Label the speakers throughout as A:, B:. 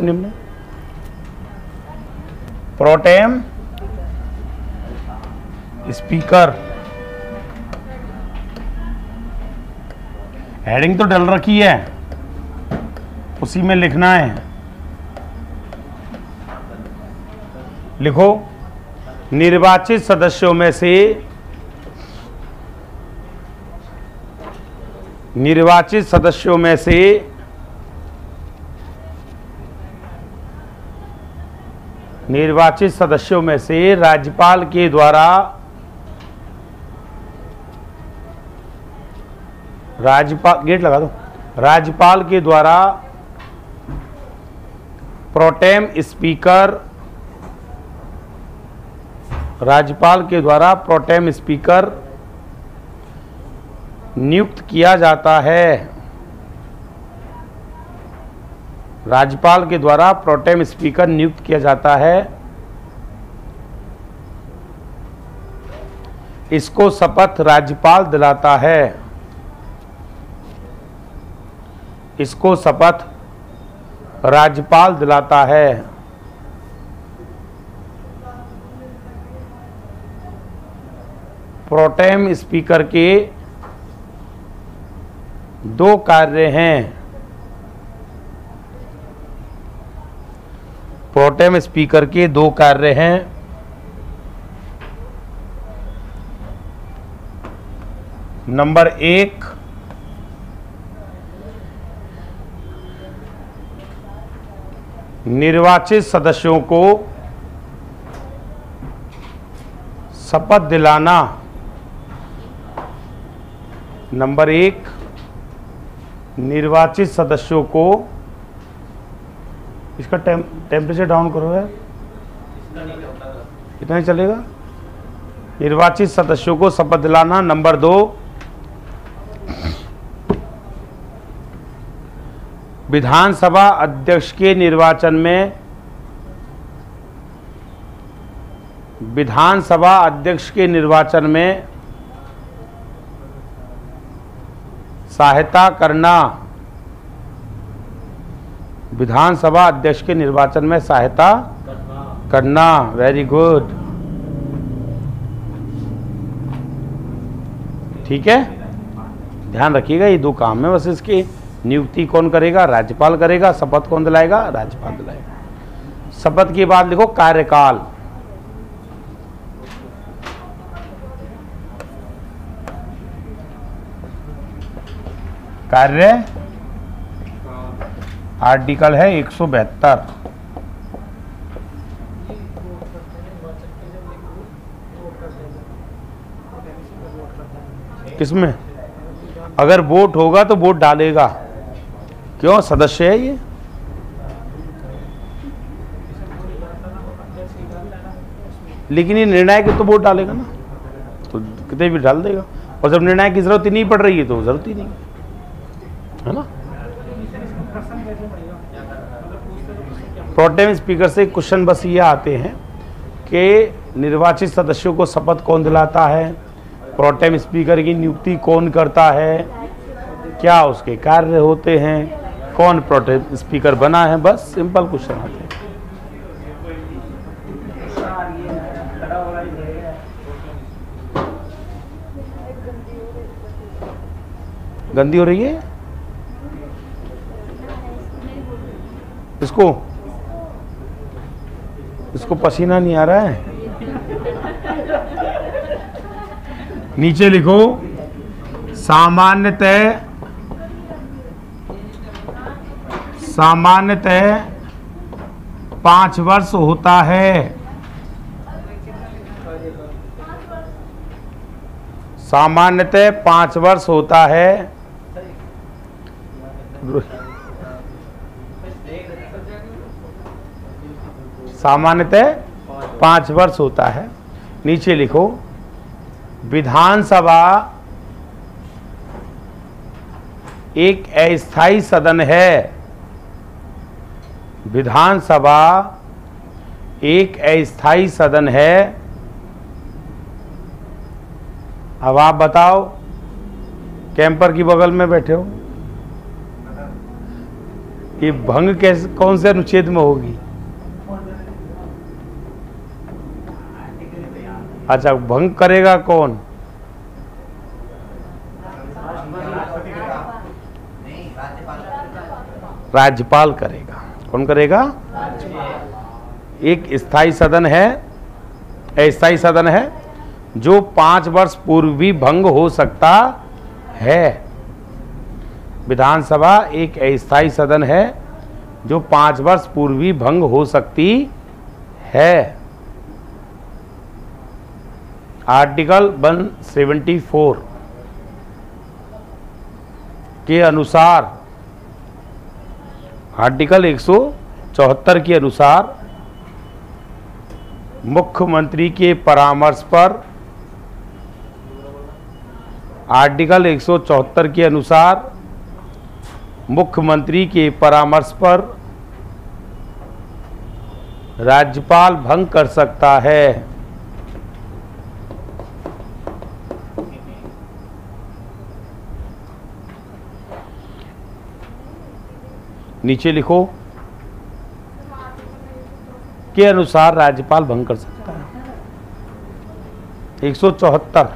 A: निम्न pro tem speaker. Heading तो डल रखी है, उसी में लिखना है। लिखो, निर्वाचित सदस्यों में से निर्वाचित सदस्यों में से राज्यपाल के द्वारा गेट लगा दो। राज्यपाल के द्वारा प्रोटेम स्पीकर नियुक्त किया जाता है। राज्यपाल के द्वारा प्रोटेम स्पीकर नियुक्त किया जाता है। इसको शपथ राज्यपाल दिलाता है। इसको शपथ राज्यपाल दिलाता है। प्रोटेम स्पीकर के दो कार्य हैं। प्रोटेम स्पीकर के दो कार्य हैं। नंबर 1, निर्वाचित सदस्यों को शपथ दिलाना। नंबर 1, निर्वाचित सदस्यों को, इसका टेम्परेचर डाउन करो है, इतना ही चलेगा। निर्वाचित सदस्यों को शपथ दिलाना। नंबर 2, विधानसभा अध्यक्ष के निर्वाचन में सहायता करना। विधानसभा अध्यक्ष के निर्वाचन में सहायता करना। वेरी गुड, ठीक है। ध्यान रखिएगा, ये दो काम है बस। इसकी नियुक्ति कौन करेगा? राज्यपाल करेगा। शपथ कौन दिलाएगा? राज्यपाल दिलाएगा। शपथ के बाद लिखो कार्यकाल। कार्य आर्टिकल है 172। किसमें? अगर वोट होगा तो वोट डालेगा। क्यों? सदस्य है ये। लेकिन ये निर्णायक है तो वोट डालेगा ना, तो कितने भी डाल देगा। और जब निर्णायक की जरूरत ही नहीं पड़ रही है तो जरूरत ही नहीं है ना। प्रोटेम स्पीकर से क्वेश्चन बस ये आते हैं कि निर्वाचित सदस्यों को शपथ कौन दिलाता है, प्रोटेम स्पीकर की नियुक्ति कौन करता है, क्या उसके कार्य होते हैं, कौन प्रोटेम स्पीकर बना है। बस सिंपल क्वेश्चन आते हैं। गंदी हो रही है इसको पसीना नहीं आ रहा है। नीचे लिखो, सामान्यतः 5 वर्ष होता है। सामान्यतः 5 वर्ष होता है। सामान्यतः 5 वर्ष होता है। नीचे लिखो, विधानसभा एक अस्थायी सदन है। विधानसभा एक अस्थायी सदन है। अब आप बताओ, कैंपर की बगल में बैठे हो, ये भंग कैसे, कौन से अनुच्छेद में होगी? अच्छा, भंग करेगा कौन? राज्यपाल करेगा। कौन करेगा? एक स्थायी सदन है, अस्थायी सदन है जो 5 वर्ष पूर्व भी भंग हो सकता है। विधानसभा एक अस्थायी सदन है जो 5 वर्ष पूर्व भी भंग हो सकती है। आर्टिकल 174 के अनुसार, आर्टिकल 174 के अनुसार मुख्यमंत्री के परामर्श पर, आर्टिकल 174 के अनुसार मुख्यमंत्री के परामर्श पर राज्यपाल भंग कर सकता है। नीचे लिखो के अनुसार राज्यपाल भंग कर सकता है। 174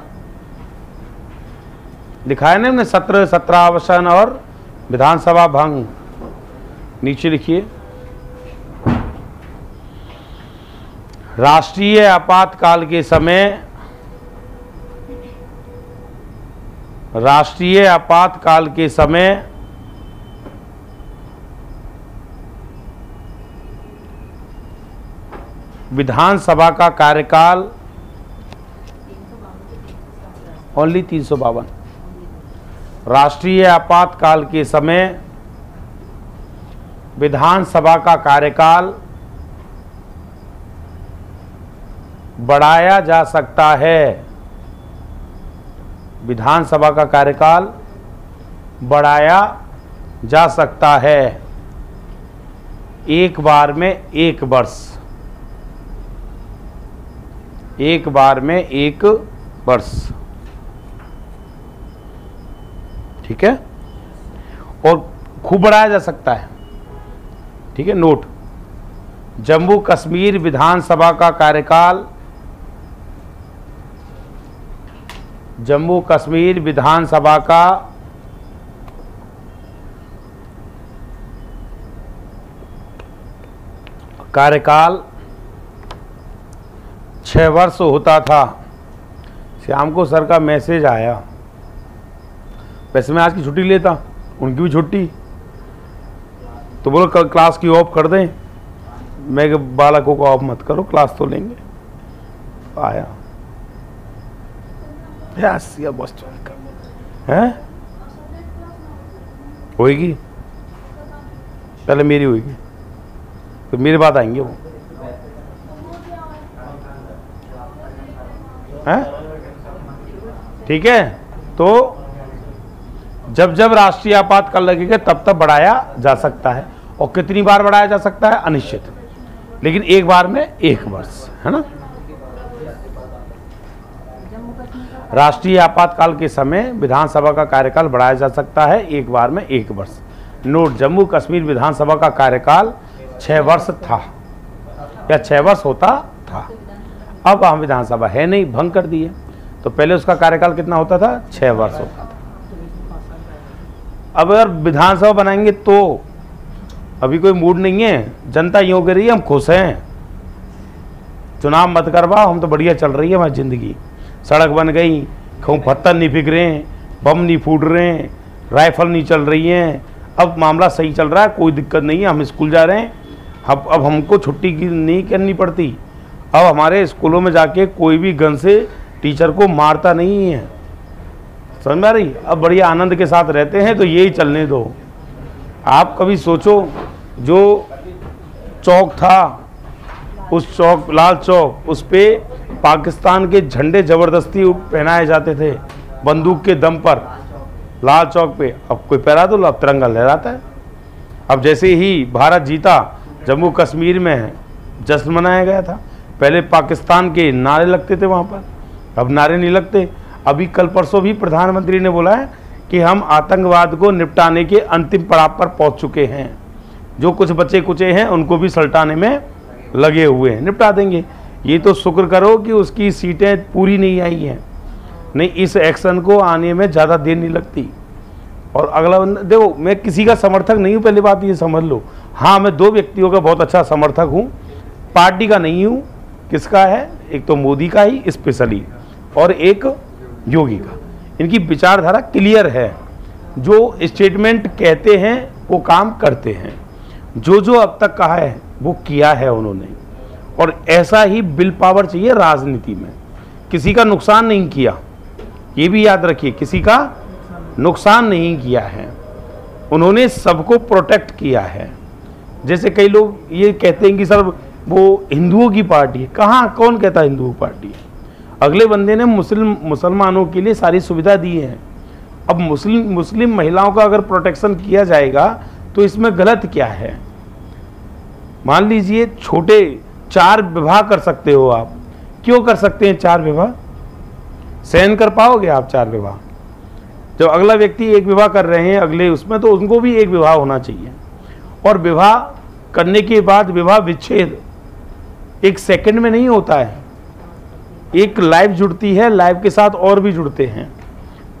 A: लिखा है ना हमने, सत्र, सत्रावसान और विधानसभा भंग। नीचे लिखिए, राष्ट्रीय आपातकाल के समय, राष्ट्रीय आपातकाल के समय विधानसभा का कार्यकाल ओनली 352। राष्ट्रीय आपातकाल के समय विधानसभा का कार्यकाल बढ़ाया जा सकता है। विधानसभा का कार्यकाल बढ़ाया जा सकता है एक बार में 1 वर्ष, एक बार में 1 वर्ष। ठीक है, और खूब बढ़ाया जा सकता है। ठीक है, नोट, जम्मू कश्मीर विधानसभा का कार्यकाल, जम्मू कश्मीर विधानसभा का कार्यकाल 6 वर्ष होता था। शाम को सर का मैसेज आया, वैसे मैं आज की छुट्टी लेता, उनकी भी छुट्टी, तो बोलो कल क्लास की ऑफ कर दें। मैं कि बालकों को ऑफ मत करो, क्लास तो लेंगे। आया यस या बस है, होएगी, पहले मेरी होएगी, तो मेरे बाद आएंगे वो। है ठीक है, तो जब जब राष्ट्रीय आपातकाल लगेगा तब तब बढ़ाया जा सकता है। और कितनी बार बढ़ाया जा सकता है? अनिश्चित, लेकिन एक बार में 1 वर्ष, है ना। राष्ट्रीय आपातकाल के समय विधानसभा का कार्यकाल बढ़ाया जा सकता है एक बार में 1 वर्ष। नोट, जम्मू कश्मीर विधानसभा का कार्यकाल 6 वर्ष था या 6 वर्ष होता था। अब वहाँ विधानसभा है नहीं, भंग कर दिए, तो पहले उसका कार्यकाल कितना होता था? 6 वर्ष होता था। अब अगर विधानसभा बनाएंगे तो अभी कोई मूड नहीं है, जनता यूँ कह रही है हम खुश हैं, चुनाव मत करवाओ, हम तो बढ़िया चल रही है हमारी ज़िंदगी, सड़क बन गई, खूब पत्थर नहीं फिक रहे हैं, बम नहीं फूट रहे हैं, राइफल नहीं चल रही हैं, अब मामला सही चल रहा है, कोई दिक्कत नहीं है, हम स्कूल जा रहे हैं, अब हमको छुट्टी की नहीं करनी पड़ती, अब हमारे स्कूलों में जाके कोई भी गन से टीचर को मारता नहीं है, समझ में आ रही? अब बढ़िया आनंद के साथ रहते हैं, तो यही चलने दो। आप कभी सोचो, जो चौक था, उस चौक, लाल चौक, उस पे पाकिस्तान के झंडे ज़बरदस्ती पहनाए जाते थे बंदूक के दम पर, लाल चौक पे। अब कोई पहरा दो, अब तिरंगा लहराता है। अब जैसे ही भारत जीता, जम्मू कश्मीर में जश्न मनाया गया था, पहले पाकिस्तान के नारे लगते थे वहाँ पर, अब नारे नहीं लगते। अभी कल परसों भी प्रधानमंत्री ने बोला है कि हम आतंकवाद को निपटाने के अंतिम पड़ाव पर पहुँच चुके हैं, जो कुछ बच्चे कुचे हैं उनको भी सल्टाने में लगे हुए हैं, निपटा देंगे। ये तो शुक्र करो कि उसकी सीटें पूरी नहीं आई हैं, नहीं इस एक्शन को आने में ज़्यादा देर नहीं लगती। और अगला बंदा, देखो मैं किसी का समर्थक नहीं हूँ, पहली बात ये समझ लो। हाँ, मैं 2 व्यक्तियों का बहुत अच्छा समर्थक हूँ, पार्टी का नहीं हूँ। किसका है? एक तो मोदी का ही स्पेशली, और एक योगी का। इनकी विचारधारा क्लियर है, जो स्टेटमेंट कहते हैं वो काम करते हैं, जो जो अब तक कहा है वो किया है उन्होंने। और ऐसा ही विल पावर चाहिए राजनीति में। किसी का नुकसान नहीं किया, ये भी याद रखिए, किसी का नुकसान नहीं किया है, उन्होंने सबको प्रोटेक्ट किया है। जैसे कई लोग ये कहते हैं कि सर वो हिंदुओं की पार्टी है। कहाँ, कौन कहता है हिंदुओं की पार्टी है? अगले बंदे ने मुसलमानों के लिए सारी सुविधा दी है। अब मुस्लिम महिलाओं का अगर प्रोटेक्शन किया जाएगा तो इसमें गलत क्या है? मान लीजिए छोटे 4 विवाह कर सकते हो आप, क्यों कर सकते हैं 4 विवाह? सहन कर पाओगे आप 4 विवाह? जब अगला व्यक्ति 1 विवाह कर रहे हैं अगले उसमें, तो उनको भी 1 विवाह होना चाहिए। और विवाह करने के बाद विवाह विच्छेद 1 सेकंड में नहीं होता है, एक लाइफ जुड़ती है, लाइफ के साथ और भी जुड़ते हैं,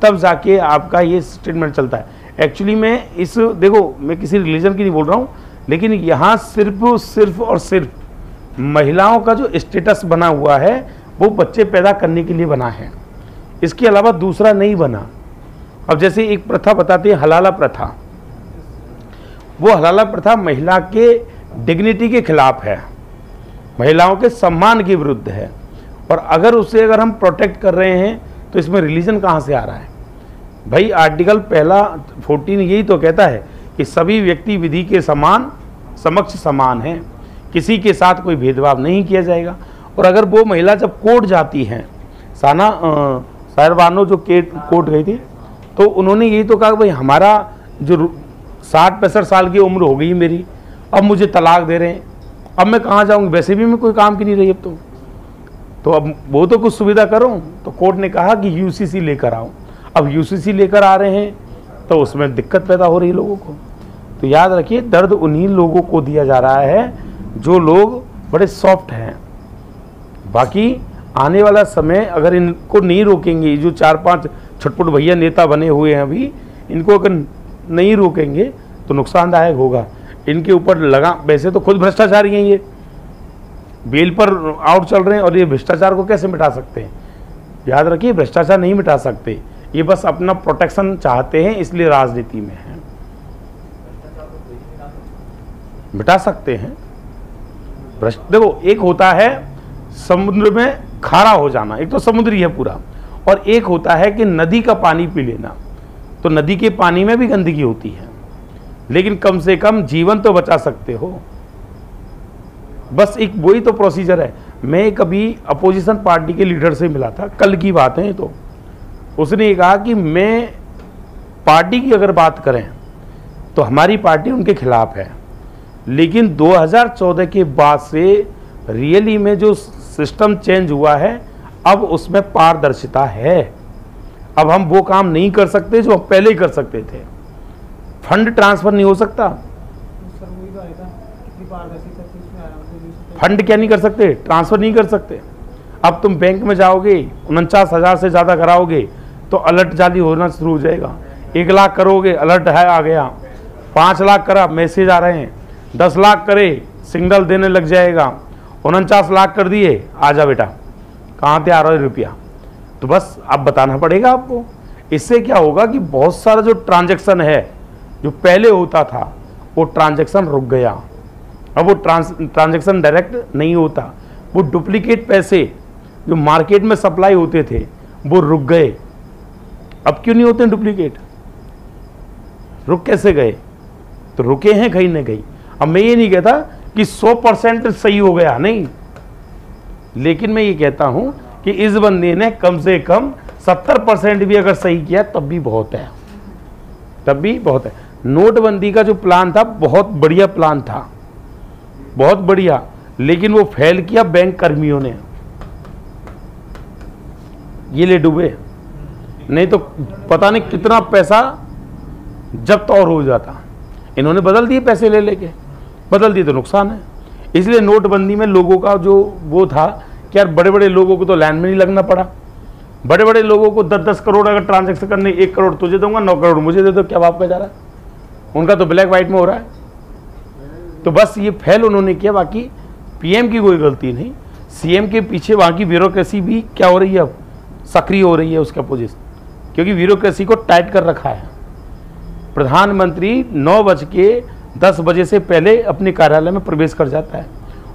A: तब जाके आपका ये स्टेटमेंट चलता है। एक्चुअली मैं इस, देखो मैं किसी रिलीजन की नहीं बोल रहा हूँ, लेकिन यहाँ सिर्फ और सिर्फ महिलाओं का जो स्टेटस बना हुआ है वो बच्चे पैदा करने के लिए बना है, इसके अलावा दूसरा नहीं बना। अब जैसे एक प्रथा बताते हैं, हलाला प्रथा। वो हलाला प्रथा महिला के डिग्निटी के खिलाफ है, महिलाओं के सम्मान के विरुद्ध है। और अगर हम प्रोटेक्ट कर रहे हैं तो इसमें रिलीजन कहाँ से आ रहा है? भाई आर्टिकल 14 यही तो कहता है कि सभी व्यक्ति विधि के समक्ष समान हैं, किसी के साथ कोई भेदभाव नहीं किया जाएगा। और अगर वो महिला जब कोर्ट जाती हैं, साहिर जो कोर्ट गई थी, तो उन्होंने यही तो कहा भाई हमारा जो 60-65 साल की उम्र हो गई मेरी, अब मुझे तलाक दे रहे हैं, अब मैं कहाँ जाऊँगी? वैसे भी मैं कोई काम की नहीं रही अब तो अब वो तो कुछ सुविधा करो। तो कोर्ट ने कहा कि यूसीसी लेकर आओ। अब यूसीसी लेकर आ रहे हैं तो उसमें दिक्कत पैदा हो रही है लोगों को। तो याद रखिए, दर्द उन्हीं लोगों को दिया जा रहा है जो लोग बड़े सॉफ्ट हैं। बाकी आने वाला समय अगर इनको नहीं रोकेंगे, जो 4-5 छटपुट भैया नेता बने हुए हैं अभी, इनको अगर नहीं रोकेंगे तो नुकसानदायक होगा। इनके ऊपर लगा, वैसे तो खुद भ्रष्टाचारी हैं, ये बेल पर आउट चल रहे हैं, और ये भ्रष्टाचार को कैसे मिटा सकते हैं? याद रखिए, भ्रष्टाचार नहीं मिटा सकते, ये बस अपना प्रोटेक्शन चाहते हैं, इसलिए राजनीति में है। मिटा सकते हैं। देखो, एक होता है समुद्र में खारा हो जाना, एक तो समुद्री है पूरा, और एक होता है कि नदी का पानी पी लेना। तो नदी के पानी में भी गंदगी होती है, लेकिन कम से कम जीवन तो बचा सकते हो। बस एक वही तो प्रोसीजर है। मैं कभी अपोजिशन पार्टी के लीडर से मिला था, कल की बात है, तो उसने ये कहा कि मैं पार्टी की अगर बात करें तो हमारी पार्टी उनके खिलाफ है, लेकिन 2014 के बाद से रियली में जो सिस्टम चेंज हुआ है, अब उसमें पारदर्शिता है। अब हम वो काम नहीं कर सकते जो पहले ही कर सकते थे। फंड ट्रांसफर नहीं हो सकता। फंड क्या नहीं कर सकते? ट्रांसफर नहीं कर सकते। अब तुम बैंक में जाओगे, 49,000 से ज़्यादा कराओगे तो अलर्ट जारी होना शुरू हो जाएगा। 1 लाख करोगे, अलर्ट है आ गया। 5 लाख करा, मैसेज आ रहे हैं। 10 लाख करे, सिग्नल देने लग जाएगा। 49 लाख कर दिए, आजा बेटा, कहाँ से आ रहा है रुपया? तो बस अब बताना पड़ेगा आपको। इससे क्या होगा कि बहुत सारा जो ट्रांजैक्शन है, जो पहले होता था, वो ट्रांजैक्शन रुक गया। अब वो ट्रांजैक्शन डायरेक्ट नहीं होता, वो डुप्लीकेट पैसे जो मार्केट में सप्लाई होते थे वो रुक गए। अब क्यों नहीं होते डुप्लीकेट? रुक कैसे गए? तो रुके हैं कहीं ना कहीं। अब मैं ये नहीं कहता कि 100% सही हो गया, नहीं, लेकिन मैं ये कहता हूं कि इस बंदे ने कम से कम 70% भी अगर सही किया तब भी बहुत है, तब भी बहुत है। नोटबंदी का जो प्लान था बहुत बढ़िया प्लान था, बहुत बढ़िया, लेकिन वो फेल किया बैंक कर्मियों ने, ये ले डूबे। नहीं तो पता नहीं कितना पैसा जब्त और हो जाता। इन्होंने बदल दिए पैसे ले लेके। बदल दिए तो नुकसान है। इसलिए नोटबंदी में लोगों का जो वो था कि यार बड़े बड़े लोगों को तो लाइन में नहीं लगना पड़ा। बड़े बड़े लोगों को 10-10 करोड़ अगर ट्रांजैक्शन करने, 1 करोड़ तुझे दूंगा, 9 करोड़ मुझे दे दो, क्या बाप का जा रहा है, उनका तो ब्लैक वाइट में हो रहा है। तो बस ये फेल उन्होंने किया, बाकी पीएम की कोई गलती नहीं। सीएम के पीछे वहाँ की ब्यूरोक्रेसी भी क्या हो रही है, अब सक्रिय हो रही है उसका पोजीशन, क्योंकि ब्यूरोक्रेसी को टाइट कर रखा है। प्रधानमंत्री 9:10 बजे से पहले अपने कार्यालय में प्रवेश कर जाता है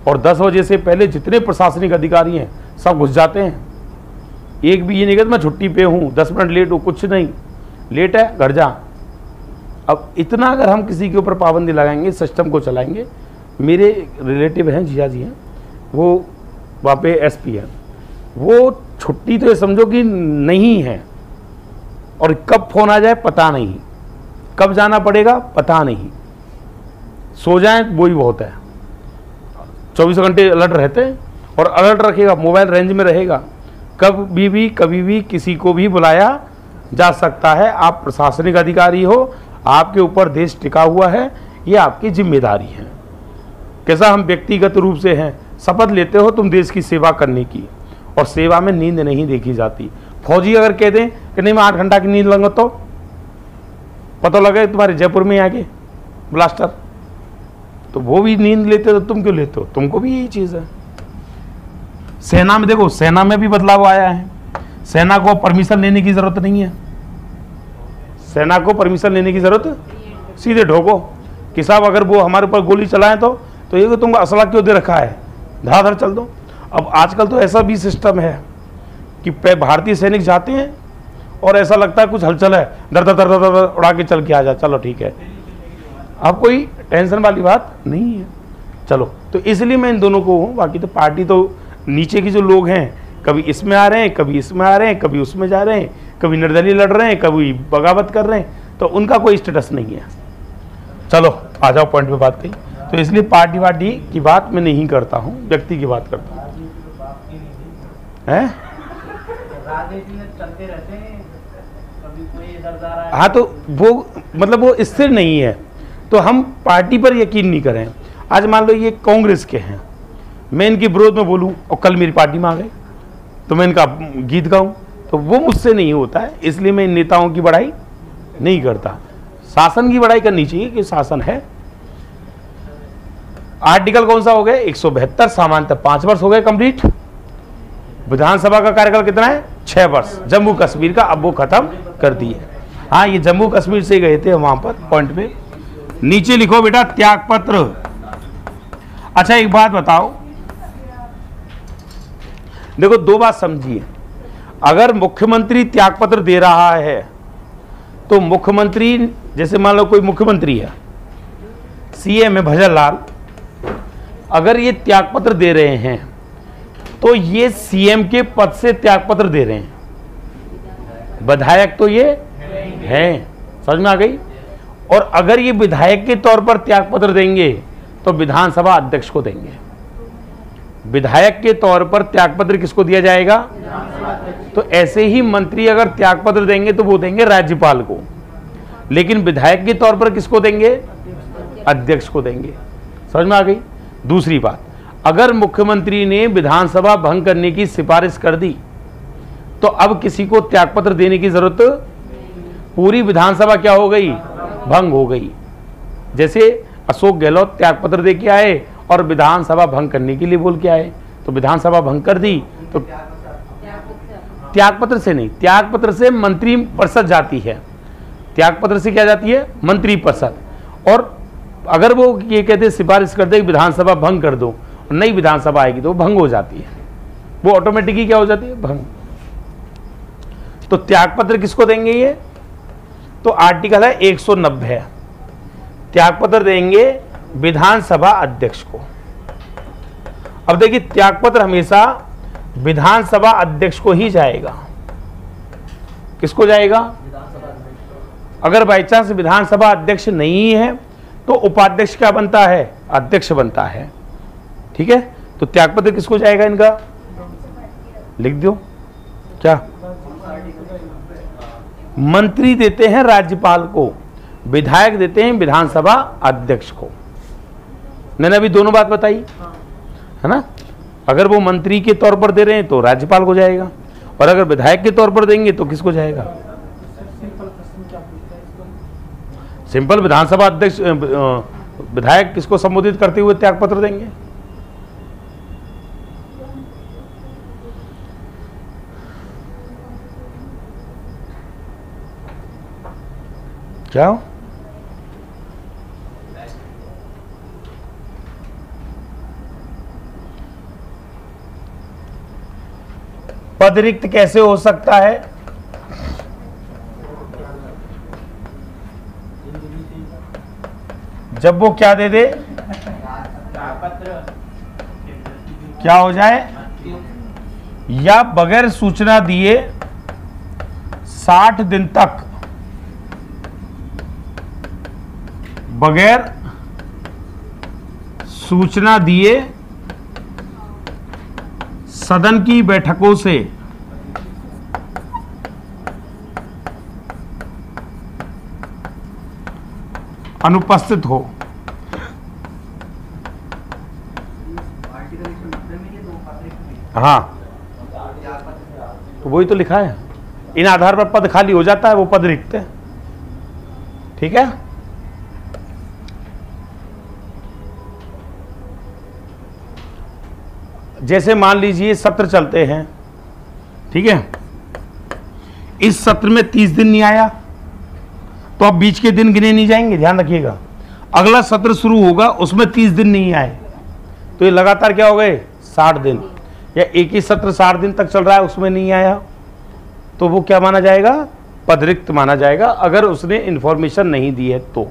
A: और 10 बजे से पहले जितने प्रशासनिक अधिकारी हैं सब घुस जाते हैं। एक भी ये नहीं कहता मैं छुट्टी पे हूँ, 10 मिनट लेट हूँ, कुछ नहीं, लेट है घर जा। अब इतना अगर हम किसी के ऊपर पाबंदी लगाएंगे, सिस्टम को चलाएंगे। मेरे रिलेटिव हैं, जिया जी हैं, वो वहाँ पे एसपी हैं, वो छुट्टी तो ये समझो कि नहीं है, और कब फोन आ जाए पता नहीं, कब जाना पड़ेगा पता नहीं, सो जाए वो ही बहुत है। 24 घंटे अलर्ट रहते हैं, और अलर्ट रखेगा, मोबाइल रेंज में रहेगा, कभी भी किसी को भी बुलाया जा सकता है। आप प्रशासनिक अधिकारी हो, आपके ऊपर देश टिका हुआ है, ये आपकी जिम्मेदारी है। कैसा हम व्यक्तिगत रूप से हैं, शपथ लेते हो तुम देश की सेवा करने की, और सेवा में नींद नहीं देखी जाती। फौजी अगर कह दें कि नहीं मैं 8 घंटा की नींद लूंगा, तो पता लगे तुम्हारे जयपुर में आगे ब्लास्टर, तो वो भी नींद लेते, तो तुम क्यों लेते हो? तुमको भी यही चीज़ है। सेना में देखो, सेना में भी बदलाव आया है। सेना को परमिशन लेने की जरूरत नहीं है, सेना को परमिशन लेने की जरूरत, सीधे ठोको कि साहब अगर वो हमारे ऊपर गोली चलाएं तो ये तुमको असला क्यों दे रखा है, धड़ाधड़ चल दो। अब आजकल तो ऐसा भी सिस्टम है कि भारतीय सैनिक जाते हैं और ऐसा लगता है कुछ हलचल है, दर दर दर दर दर उड़ा के चल के आ जा, चलो ठीक है, अब कोई टेंशन वाली बात नहीं है। चलो, तो इसलिए मैं इन दोनों को हूँ। बाकी तो पार्टी तो नीचे की जो लोग हैं, कभी इसमें आ रहे हैं, कभी इसमें आ रहे हैं, कभी उसमें जा रहे हैं, कभी निर्दलीय लड़ रहे हैं, कभी बगावत कर रहे हैं, तो उनका कोई स्टेटस नहीं है। चलो आ जाओ पॉइंट पे बात कही। तो इसलिए पार्टी वार्टी की बात मैं नहीं करता हूँ, व्यक्ति की बात करता हूँ। हैं? हाँ, तो वो मतलब वो स्थिर नहीं है, तो हम पार्टी पर यकीन नहीं करें। आज मान लो ये कांग्रेस के हैं, मैं इनके विरोध में बोलूं और कल मेरी पार्टी में आ गए तो मैं इनका गीत गाऊं, तो वो मुझसे नहीं होता है। इसलिए मैं इन नेताओं की बड़ाई नहीं करता। शासन की बड़ाई करनी चाहिए कि शासन है। आर्टिकल कौन सा हो गया? 172, सामान्यतः 5 वर्ष हो गए कंप्लीट। विधानसभा का कार्यकाल कितना है? 6 वर्ष। जम्मू कश्मीर का अब वो खत्म कर दिए। हाँ, ये जम्मू कश्मीर से गए थे वहां पर पॉइंट पे। नीचे लिखो बेटा त्याग पत्र। अच्छा एक बात बताओ, देखो 2 बात समझिए। अगर मुख्यमंत्री त्याग पत्र दे रहा है तो मुख्यमंत्री, जैसे मान लो कोई मुख्यमंत्री है, सीएम है भजन लाल, अगर ये त्याग पत्र दे रहे हैं तो ये सीएम के पद से त्याग पत्र दे रहे हैं। विधायक तो ये हैं, समझ में आ गई। और अगर ये विधायक के तौर पर त्याग पत्र देंगे तो विधानसभा अध्यक्ष को देंगे। विधायक के तौर पर त्याग पत्र किसको दिया जाएगा? तो ऐसे ही मंत्री अगर त्याग पत्र देंगे तो वो देंगे राज्यपाल को, लेकिन विधायक के तौर पर किसको देंगे? अध्यक्ष को देंगे। समझ में आ गई। दूसरी बात, अगर मुख्यमंत्री ने विधानसभा भंग करने की सिफारिश कर दी तो अब किसी को त्याग पत्र देने की जरूरत, पूरी विधानसभा क्या हो गई? भंग हो गई। जैसे अशोक गहलोत त्याग पत्र दे के आए और विधानसभा भंग करने के लिए बोल के आए, तो विधानसभा भंग कर दी। तो त्याग पत्र से नहीं, त्याग पत्र से मंत्री परिषद जाती है, त्याग पत्र से क्या जाती है? मंत्री परिषद। और अगर वो ये कहते सिफारिश कर दे विधानसभा भंग कर दो, नई विधानसभा आएगी तो भंग हो जाती है, वो ऑटोमेटिकली क्या हो जाती है? भंग। तो त्याग पत्र किसको देंगे? ये तो आर्टिकल है 190, त्याग पत्र देंगे विधानसभा अध्यक्ष को। अब देखिए, त्याग पत्र हमेशा विधानसभा अध्यक्ष को ही जाएगा। किसको जाएगा? अगर बाई चांस विधानसभा अध्यक्ष नहीं है तो उपाध्यक्ष क्या बनता है? अध्यक्ष बनता है। ठीक है, तो त्याग पत्र किसको जाएगा इनका? लिख दो क्या? मंत्री देते हैं राज्यपाल को, विधायक देते हैं विधानसभा अध्यक्ष को। मैंने अभी दोनों बात बताई, है ना। अगर वो मंत्री के तौर पर दे रहे हैं तो राज्यपाल को जाएगा, और अगर विधायक के तौर पर देंगे तो किसको जाएगा? सिंपल विधानसभा अध्यक्ष विधायक किसको संबोधित करते हुए त्यागपत्र देंगे? क्या पद रिक्त कैसे हो सकता है? जब वो क्या दे दे, क्या हो जाए, या बगैर सूचना दिए 60 दिन तक, बगैर सूचना दिए सदन की बैठकों से अनुपस्थित हो। हाँ, तो वही तो लिखा है, इन आधार पर पद खाली हो जाता है, वो पद रिक्त है। ठीक है, जैसे मान लीजिए सत्र चलते हैं, ठीक है, इस सत्र में 30 दिन नहीं आया तो अब बीच के दिन गिने नहीं जाएंगे, ध्यान रखिएगा। अगला सत्र शुरू होगा, उसमें 30 दिन नहीं आए तो ये लगातार क्या हो गए, 60 दिन। या एक ही सत्र 60 दिन तक चल रहा है, उसमें नहीं आया तो वो क्या माना जाएगा, पद रिक्त माना जाएगा, अगर उसने इंफॉर्मेशन नहीं दी है तो।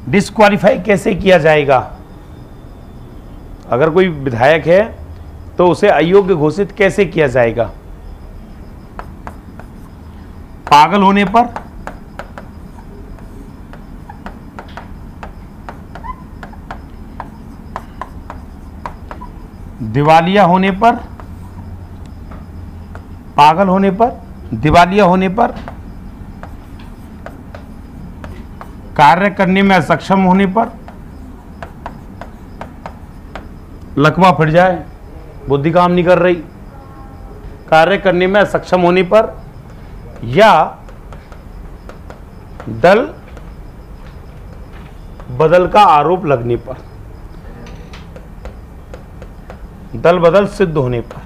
A: डिस्क्वालीफाई कैसे किया जाएगा? अगर कोई विधायक है तो उसे अयोग्य घोषित कैसे किया जाएगा? पागल होने पर, दिवालिया होने पर, पागल होने पर, दिवालिया होने पर, कार्य करने में असक्षम होने पर, लकवा फट जाए, बुद्धि काम नहीं कर रही, कार्य करने में असक्षम होने पर, या दल बदल का आरोप लगने पर, दल बदल सिद्ध होने पर।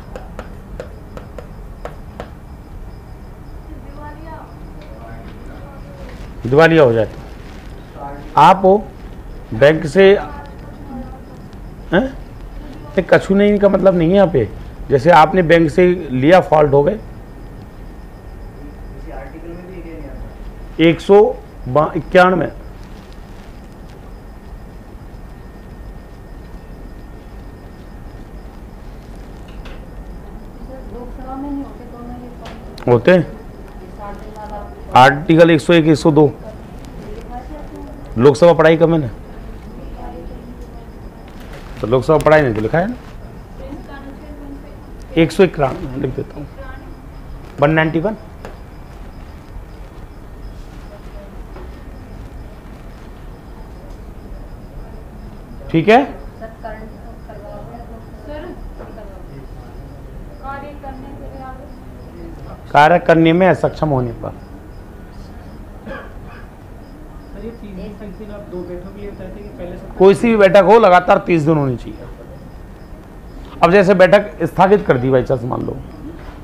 A: दिवालिया हो जाए। आप हो बैंक से, कछु नहीं का मतलब नहीं है यहाँ पे, जैसे आपने बैंक से लिया, फॉल्ट हो गए, 151 में होते हैं आर्टिकल 101 102। लोकसभा पढ़ाई का मैंने, तो लोकसभा पढ़ाई नहीं तो लिखा है ना, 191 लिख देता हूँ, 191। ठीक है, कार्य करने में असक्षम होने पर। कोई सी भी बैठक हो, लगातार 30 दिन होनी चाहिए। अब जैसे बैठक स्थगित कर दी बाई चांस, मान लो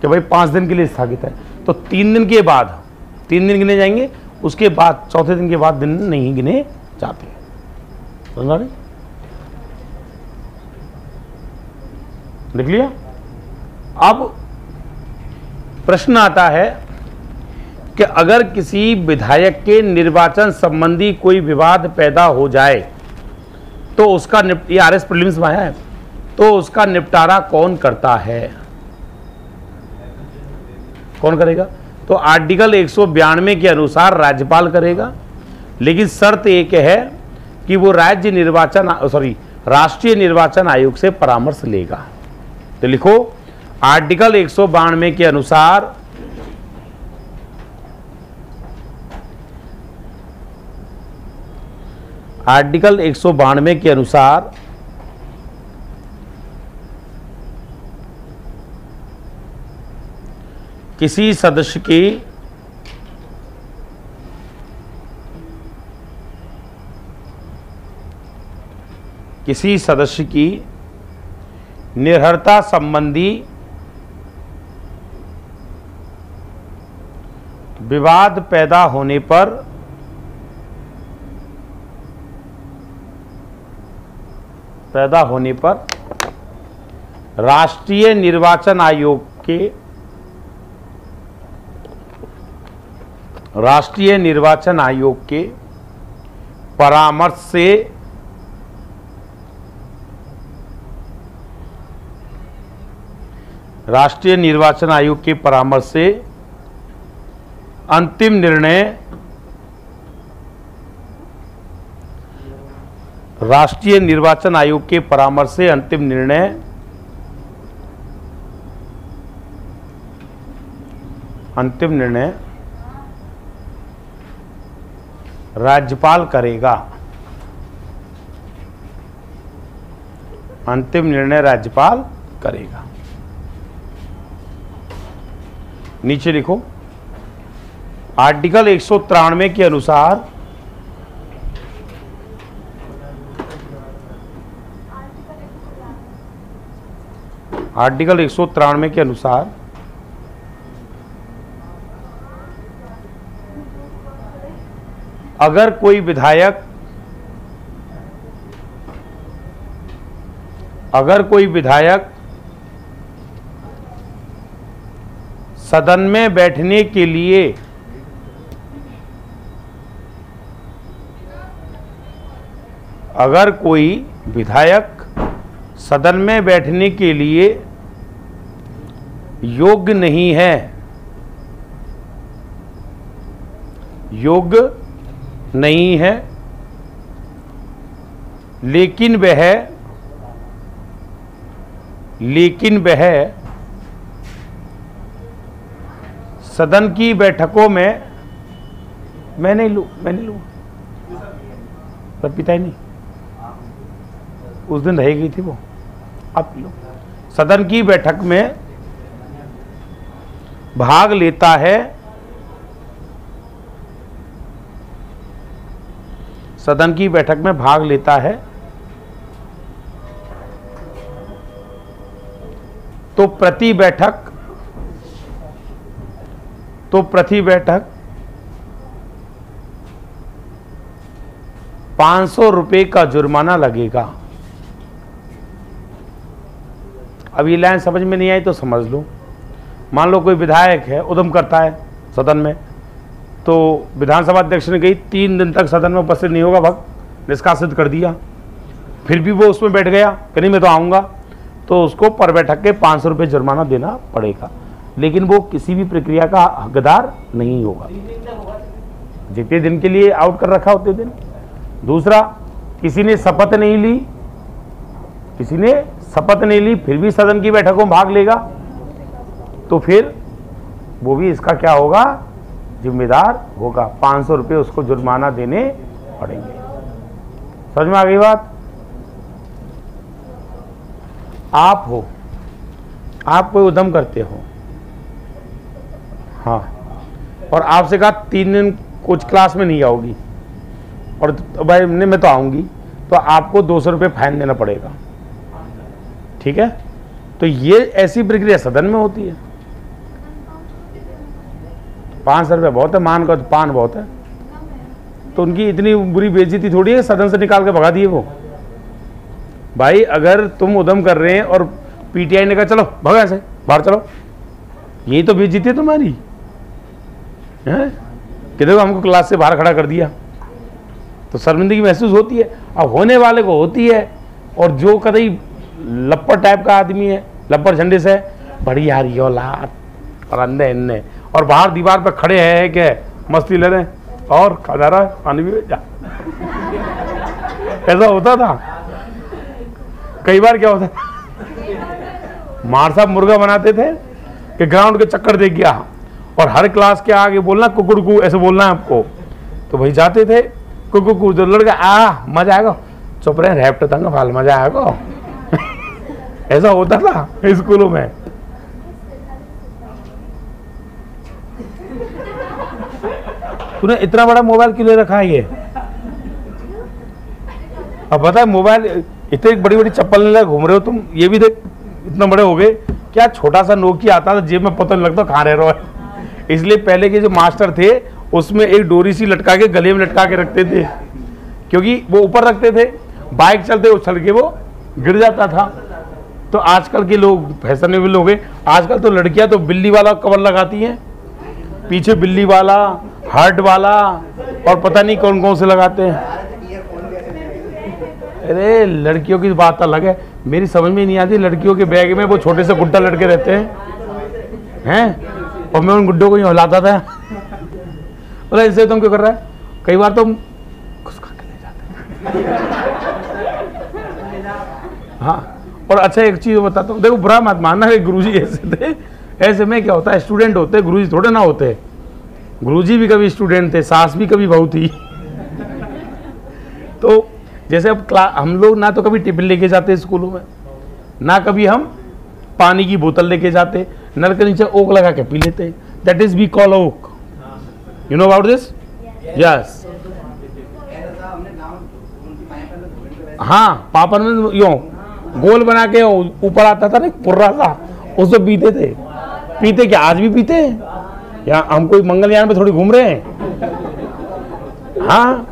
A: कि भाई 5 दिन के लिए स्थगित है, तो 3 दिन के बाद 3 दिन गिने जाएंगे, उसके बाद चौथे दिन के बाद दिन नहीं गिने जाते। समझा नहीं? लिख लिया? अब प्रश्न आता है कि अगर किसी विधायक के निर्वाचन संबंधी कोई विवाद पैदा हो जाए तो उसका ये आरएस प्रीलिम्स में आया है, तो उसका निपटारा कौन करता है? कौन करेगा? तो आर्टिकल 192 के अनुसार राज्यपाल करेगा, लेकिन शर्त एक है कि वो राष्ट्रीय निर्वाचन आयोग से परामर्श लेगा। तो लिखो, आर्टिकल 192 के अनुसार आर्टिकल 192 के अनुसार किसी सदस्य की निर्भरता संबंधी विवाद पैदा होने पर राष्ट्रीय निर्वाचन आयोग के परामर्श से अंतिम निर्णय राष्ट्रीय निर्वाचन आयोग के परामर्श से अंतिम निर्णय राज्यपाल करेगा। अंतिम निर्णय राज्यपाल करेगा। नीचे लिखो, आर्टिकल 193 के अनुसार अगर कोई विधायक सदन में बैठने के लिए योग्य नहीं है लेकिन वह सदन की बैठकों में मैं नहीं लूँ पर पिता ही नहीं, उस दिन रह गई थी वो, आप लो। सदन की बैठक में भाग लेता है, तो प्रति बैठक 500 रुपये का जुर्माना लगेगा। अब ये लाइन समझ में नहीं आई तो समझ लो। मान लो कोई विधायक है, उद्यम करता है सदन में, तो विधानसभा अध्यक्ष ने कही 3 दिन तक सदन में उपस्थित नहीं होगा, भक्त निष्कासित कर दिया, फिर भी वो उसमें बैठ गया कि नहीं मैं तो आऊँगा, तो उसको पर बैठक के 500 रुपये जुर्माना देना पड़ेगा। लेकिन वो किसी भी प्रक्रिया का हकदार नहीं होगा, जितने दिन के लिए आउट कर रखा उतने दिन। दूसरा, किसी ने शपथ नहीं ली फिर भी सदन की बैठकों में भाग लेगा, तो फिर वो भी इसका क्या होगा, जिम्मेदार होगा। 500 रुपये उसको जुर्माना देने पड़ेंगे। समझ में आ गई बात? आप कोई उद्यम करते हो, हाँ, और आपसे कहा 3 दिन कुछ क्लास में नहीं आओगी, और भाई मैं तो आऊँगी, तो आपको 200 रुपये फाइन देना पड़ेगा। ठीक है, तो ये ऐसी प्रक्रिया सदन में होती है। 500 रुपये बहुत है, मान का पान बहुत है, तो उनकी इतनी बुरी बेइज्जती थोड़ी है, सदन से निकाल के भगा दिए वो। भाई अगर तुम उद्यम कर रहे हैं और पीटीआई ने कहा चलो भगा ऐसे बाहर चलो, यही तो बेइज्जती है तुम्हारी, है कि देखो हमको क्लास से बाहर खड़ा कर दिया, तो शर्मिंदगी महसूस होती है। अब होने वाले को होती है, और जो कतई लप्पर टाइप का आदमी है, लप्पर झंडे से बड़ी यार ये औलाद और अन्य इन्ने, और बाहर दीवार पर खड़े हैं कि मस्ती ले रहे और खा रहा है पानी भी जा। ऐसा होता था कई बार। क्या होता मार साहब मुर्गा बनाते थे कि ग्राउंड के चक्कर दे गया और हर क्लास के आगे बोलना कुकुड़कू, ऐसे बोलना है आपको। तो भाई जाते थे कुकुड़कू, जो लड़का मजा आएगा, चुप रहे, रैप्ट तंग फाल, मजा आएगा। ऐसा होता था स्कूलों में। तूने इतना बड़ा मोबाइल क्यों ले रखा है ये? अब पता है मोबाइल, इतनी बड़ी बड़ी चप्पल लेकर घूम रहे हो तुम, ये भी देख इतना बड़े हो गए। क्या छोटा सा नोकिया आता था, जेब में पता नहीं लगता कहाँ रह रहा है। इसलिए पहले के जो मास्टर थे उसमें एक डोरी सी लटका के गले में लटका के रखते थे, क्योंकि वो ऊपर रखते थे, बाइक चलते उछल के वो गिर जाता था। तो आजकल के लोग फैशनेबल हो गए। आजकल तो लड़कियां तो बिल्ली वाला कवर लगाती हैं, पीछे बिल्ली वाला, हार्ट वाला, और पता नहीं कौन कौन से लगाते हैं। अरे लड़कियों की बात अलग है, मेरी समझ में नहीं आती। लड़कियों के बैग में वो छोटे से गुड्डा लटके रहते हैं और मैं उन गुड्डों को यूँ हिलाता था। बोला इससे तुम क्यों कर रहा है? कई बार तो खुश करके ले जाते हैं। हाँ, और अच्छा एक चीज बताता हूँ, देखो बुरा मत मानना है, गुरुजी ऐसे थे। ऐसे में क्या होता है, स्टूडेंट होते, गुरुजी थोड़े ना होते। गुरुजी भी कभी स्टूडेंट थे, सास भी कभी बहू थी। तो जैसे अब हम लोग ना तो कभी टिफिन लेके जाते स्कूलों में, ना कभी हम पानी की बोतल लेके जाते, नल के नीचे ओक लगा के पी लेते। That is we call oak. You know about this? Yes. हाँ, पापन में यूं गोल बना के ऊपर आता था ना पुर्रा सा, उसको पीते थे। पीते क्या आज भी पीते हैं? या हम कोई मंगलयान में थोड़ी घूम रहे हैं? हाँ,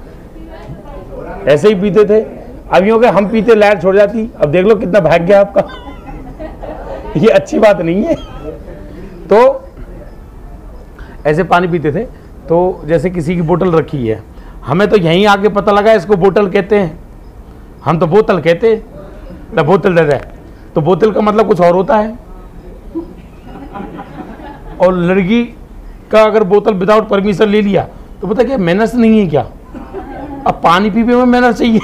A: ऐसे ही पीते थे। अब यूं कि हम पीते लाइट छोड़ जाती। अब देख लो कितना भाग्य आपका। ये अच्छी बात नहीं है। तो ऐसे पानी पीते थे। तो जैसे किसी की बोतल रखी है, हमें तो यहीं आके पता लगा इसको बोतल कहते हैं, हम तो बोतल कहते हैं। तो बोतल दे दे, तो बोतल का मतलब कुछ और होता है। और लड़की का अगर बोतल विदाउट परमिशन ले लिया तो पता क्या मैनर्स नहीं है क्या? अब पानी पीने में मैनर्स चाहिए।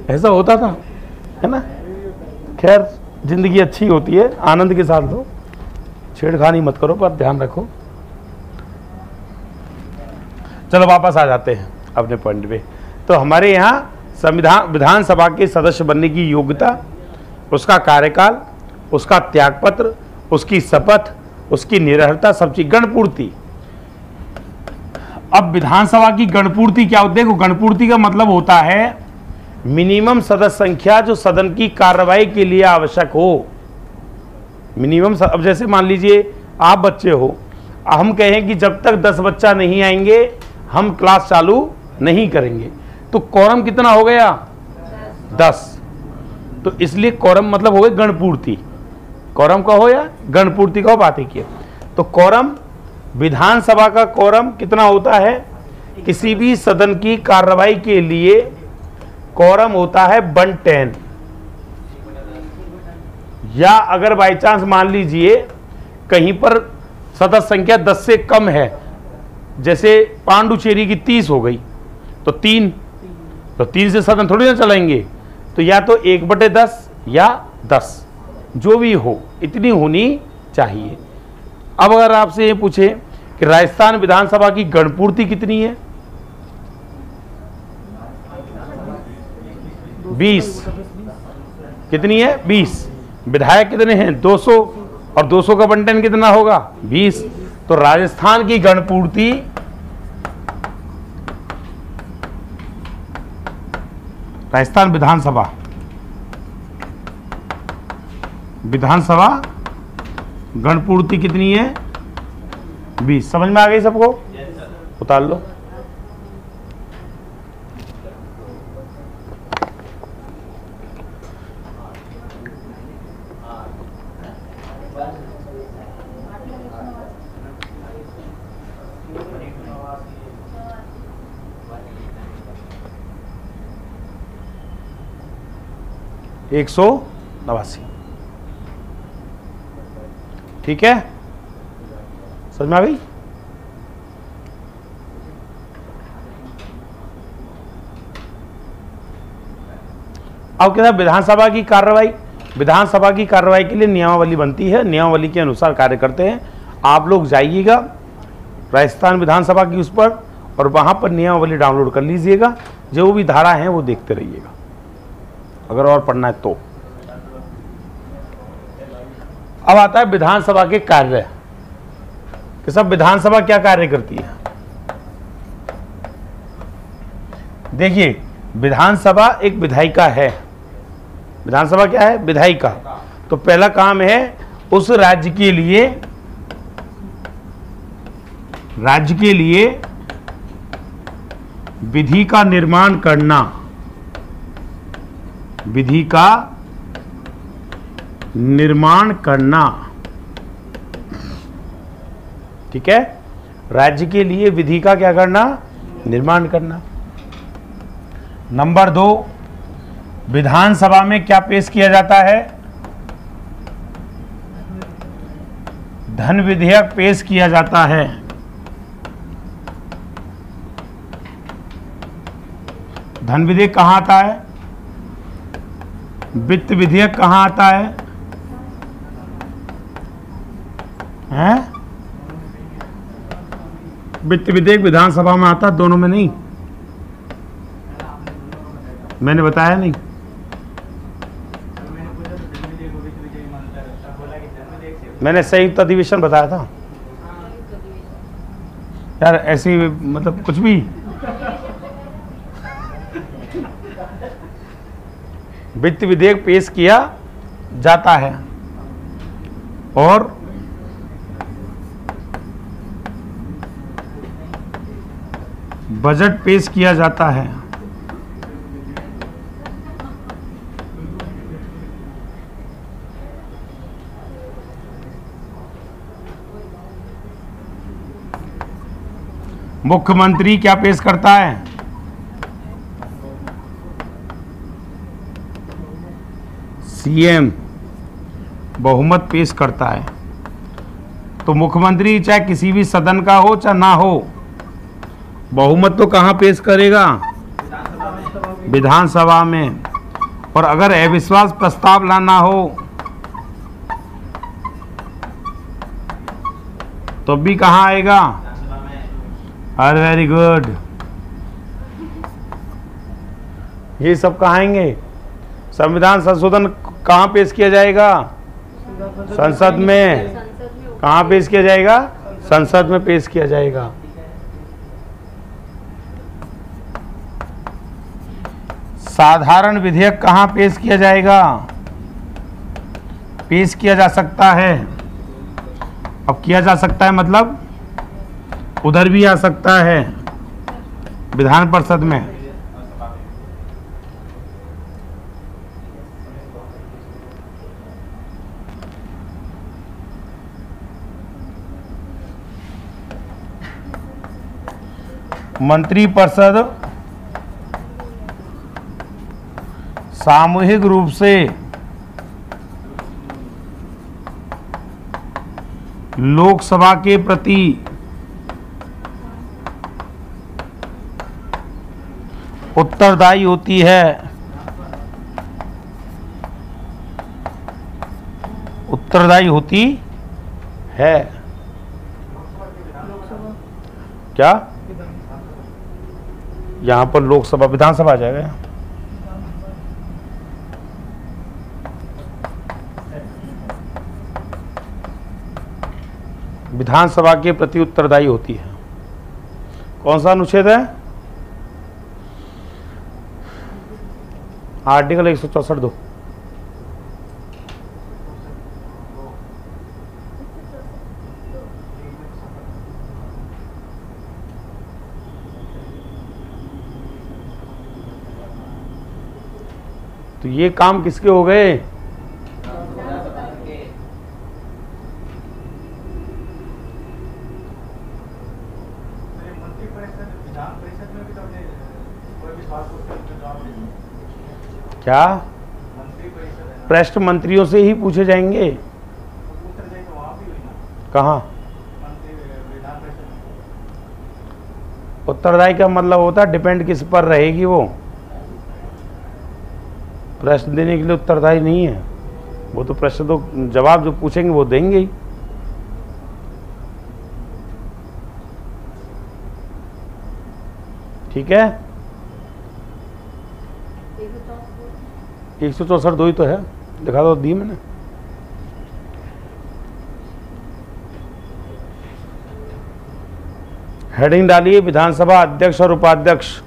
A: ऐसा होता था, है ना। खैर जिंदगी अच्छी होती है, आनंद के साथ लो, छेड़खानी मत करो, पर ध्यान रखो। चलो वापस आ जाते हैं अपने पॉइंट पे। तो हमारे यहाँ विधानसभा के सदस्य बनने की योग्यता, उसका कार्यकाल, उसका त्यागपत्र, उसकी शपथ, उसकी निरर्हता, सब चीज, गणपूर्ति। अब विधानसभा की गणपूर्ति क्या होती है? देखो, गणपूर्ति का मतलब होता है मिनिमम सदस्य संख्या जो सदन की कार्रवाई के लिए आवश्यक हो। मिनिमम। अब जैसे मान लीजिए आप बच्चे हो, हम कहें कि जब तक 10 बच्चा नहीं आएंगे हम क्लास चालू नहीं करेंगे, तो कोरम कितना हो गया? 10। तो इसलिए कोरम मतलब हो गई गणपूर्ति। कोरम का हो या गणपूर्ति का हो, बात ही किया। तो कोरम, विधानसभा का कोरम कितना होता है? किसी भी सदन की कार्रवाई के लिए कोरम होता है 110। या अगर बाई चांस मान लीजिए कहीं पर सदस्य संख्या 10 से कम है, जैसे पांडुचेरी की 30 हो गई, तो 3, तो 3 से सदन थोड़ी ना चलाएंगे। तो या तो 1/10 या 10, जो भी हो, इतनी होनी चाहिए। अब अगर आपसे ये पूछे कि राजस्थान विधानसभा की गणपूर्ति कितनी है? 20। कितनी है? 20। विधायक कितने हैं? 200, और 200 का बंटन कितना होगा? 20। तो राजस्थान की गणपूर्ति राजस्थान विधानसभा गणपूर्ति कितनी है? 20। समझ में आ गई सबको? उतार लो। एक 189। ठीक है, समझ में आ गई? अब क्या था, विधानसभा की कार्रवाई विधानसभा की कार्रवाई के लिए नियमावली बनती है, नियमावली के अनुसार कार्य करते हैं। आप लोग जाइएगा राजस्थान विधानसभा की उस पर और वहाँ पर नियमावली डाउनलोड कर लीजिएगा, जो भी धारा हैं वो देखते रहिएगा अगर और पढ़ना है तो। अब आता है विधानसभा के कार्य कि सब विधानसभा क्या कार्य करती है। देखिए, विधानसभा एक विधायिका है। विधानसभा क्या है? विधायिका। तो पहला काम है उस राज्य के लिए विधि का निर्माण करना, विधि का निर्माण करना। ठीक है, राज्य के लिए विधि का क्या करना? निर्माण करना। नंबर 2, विधानसभा में क्या पेश किया जाता है? धन विधेयक पेश किया जाता है। धन विधेयक कहां आता है? वित्त विधेयक कहां आता है? हैं? वित्त विधेयक विधानसभा में आता, दोनों में नहीं। मैंने बताया नहीं। मैंने संयुक्त अधिवेशन बताया था यार, ऐसी मतलब कुछ भी। वित्त विधेयक पेश किया जाता है और बजट पेश किया जाता है। मुख्यमंत्री क्या पेश करता है? सीएम बहुमत पेश करता है। तो मुख्यमंत्री चाहे किसी भी सदन का हो चाहे ना हो, बहुमत तो कहां पेश करेगा? विधानसभा में। और अगर अविश्वास प्रस्ताव लाना हो तो भी कहां आएगा? अरे वेरी गुड। ये सब कहाँ आएंगे? संविधान संशोधन कहाँ पेश किया जाएगा? संसद में। कहाँ पेश किया जाएगा? संसद में पेश किया जाएगा। साधारण विधेयक कहाँ पेश किया जाएगा? पेश किया जा सकता है। अब किया जा सकता है मतलब उधर भी आ सकता है, विधान परिषद में। मंत्रिपरिषद सामूहिक रूप से लोकसभा के प्रति उत्तरदायी होती है। उत्तरदायी होती है। क्या यहां पर लोकसभा विधानसभा आ जाएगा? विधानसभा के प्रति उत्तरदायी होती है। कौन सा अनुच्छेद है? आर्टिकल 164(2). तो ये काम किसके हो गए? क्या प्रश्न मंत्रियों से ही पूछे जाएंगे? कहाँ? उत्तरदायी का मतलब होता है डिपेंड किस पर रहेगी वो, प्रश्न देने के लिए उत्तरदायी नहीं है। वो तो प्रश्न तो जवाब जो पूछेंगे वो देंगे ही। ठीक है, 164 दो ही तो है, दिखा दो, दी मैंने। हेडिंग डालिए विधानसभा अध्यक्ष और उपाध्यक्ष।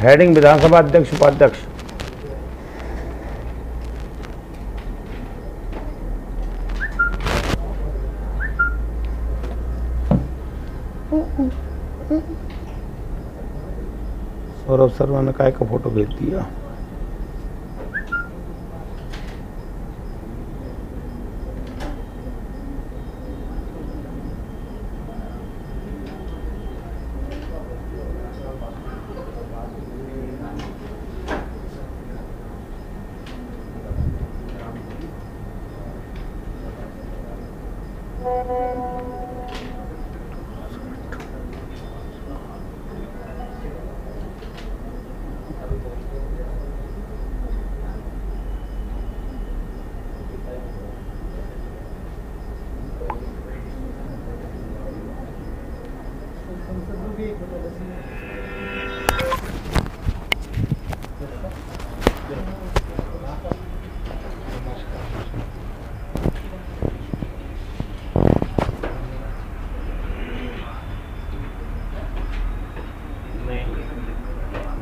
A: हेडिंग विधानसभा अध्यक्ष उपाध्यक्ष। सौरभ शर्मा ने काय का फोटो भेज दिया।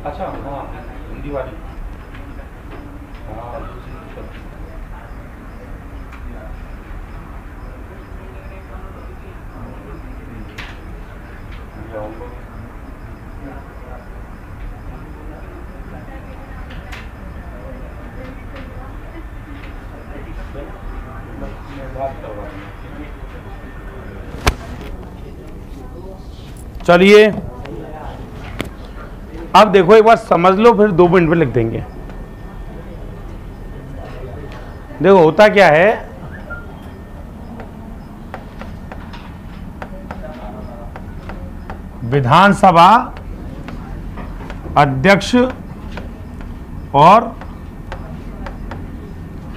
A: अच्छा, हाँ, हिंदी वाली। चलिए अब देखो, एक बार समझ लो, फिर 2 मिनट में लिख देंगे। देखो होता क्या है, विधानसभा अध्यक्ष और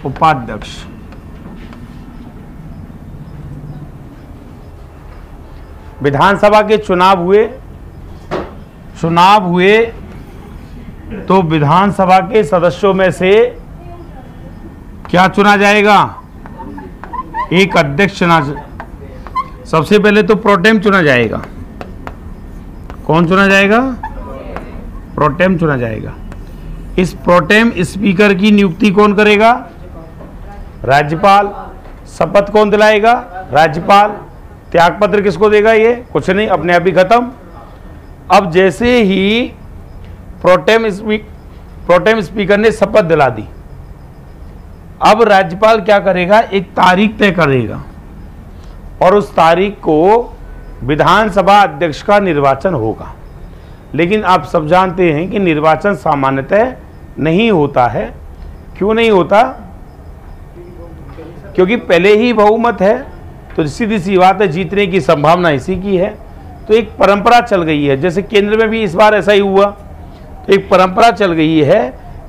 A: उपाध्यक्ष, विधानसभा के चुनाव हुए तो विधानसभा के सदस्यों में से क्या चुना जाएगा? एक अध्यक्ष चुना। सबसे पहले तो प्रोटेम चुना जाएगा। कौन चुना जाएगा? प्रोटेम चुना जाएगा। इस प्रोटेम स्पीकर की नियुक्ति कौन करेगा? राज्यपाल। शपथ कौन दिलाएगा? राज्यपाल। त्यागपत्र किसको देगा? ये कुछ नहीं, अपने आप ही खत्म। अब जैसे ही प्रोटेम स्पीकर ने शपथ दिला दी, अब राज्यपाल क्या करेगा? एक तारीख तय करेगा और उस तारीख को विधानसभा अध्यक्ष का निर्वाचन होगा। लेकिन आप सब जानते हैं कि निर्वाचन सामान्यतः नहीं होता है। क्यों नहीं होता? क्योंकि पहले ही बहुमत है, तो सीधी सी बात है, जीतने की संभावना इसी की है। तो एक परंपरा चल गई है, जैसे केंद्र में भी इस बार ऐसा ही हुआ। तो एक परंपरा चल गई है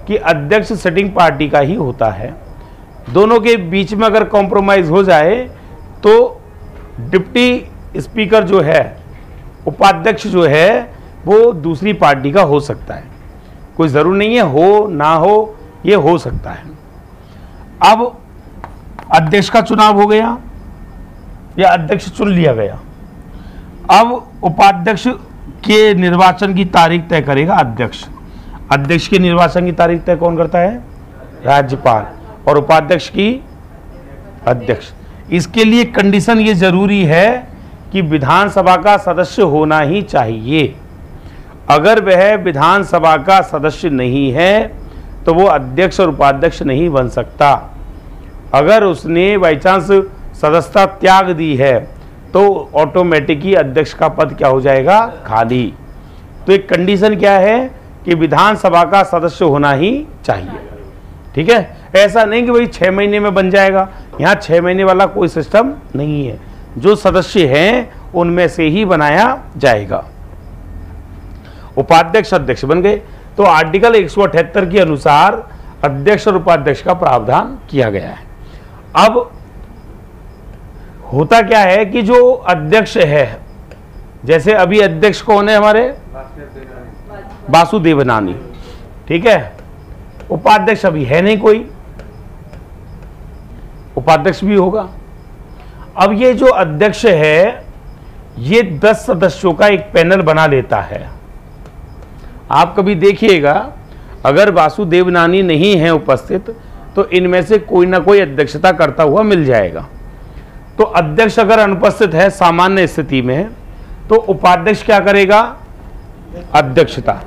A: कि अध्यक्ष सिटिंग पार्टी का ही होता है। दोनों के बीच में अगर कॉम्प्रोमाइज हो जाए तो डिप्टी स्पीकर जो है, उपाध्यक्ष जो है, वो दूसरी पार्टी का हो सकता है। कोई जरूर नहीं है, हो ना हो, ये हो सकता है। अब अध्यक्ष का चुनाव हो गया या अध्यक्ष चुन लिया गया। अब उपाध्यक्ष के निर्वाचन की तारीख तय करेगा अध्यक्ष। अध्यक्ष के निर्वाचन की तारीख तय कौन करता है? राज्यपाल। और उपाध्यक्ष की अध्यक्ष। इसके लिए कंडीशन ये जरूरी है कि विधानसभा का सदस्य होना ही चाहिए। अगर वह विधानसभा का सदस्य नहीं है तो वो अध्यक्ष और उपाध्यक्ष नहीं बन सकता। अगर उसने बाई चांस सदस्यता त्याग दी है तो ऑटोमेटिक ही अध्यक्ष का पद क्या हो जाएगा? खाली। तो एक कंडीशन क्या है कि विधानसभा का सदस्य होना ही चाहिए। ठीक है, ऐसा नहीं कि भाई 6 महीने में बन जाएगा, यहाँ 6 महीने वाला कोई सिस्टम नहीं है, जो सदस्य हैं उनमें से ही बनाया जाएगा। उपाध्यक्ष अध्यक्ष बन गए, तो आर्टिकल 178 के अनुसार अध्यक्ष और उपाध्यक्ष का प्रावधान किया गया है। अब होता क्या है कि जो अध्यक्ष है, जैसे अभी अध्यक्ष कौन है हमारे, वासुदेवनानी, ठीक है, उपाध्यक्ष अभी है नहीं कोई, उपाध्यक्ष भी होगा। अब ये जो अध्यक्ष है ये 10 सदस्यों का एक पैनल बना लेता है। आप कभी देखिएगा, अगर वासुदेवनानी नहीं है उपस्थित तो इनमें से कोई ना कोई अध्यक्षता करता हुआ मिल जाएगा। तो अध्यक्ष अगर अनुपस्थित है सामान्य स्थिति में, तो उपाध्यक्ष क्या करेगा, अध्यक्षता।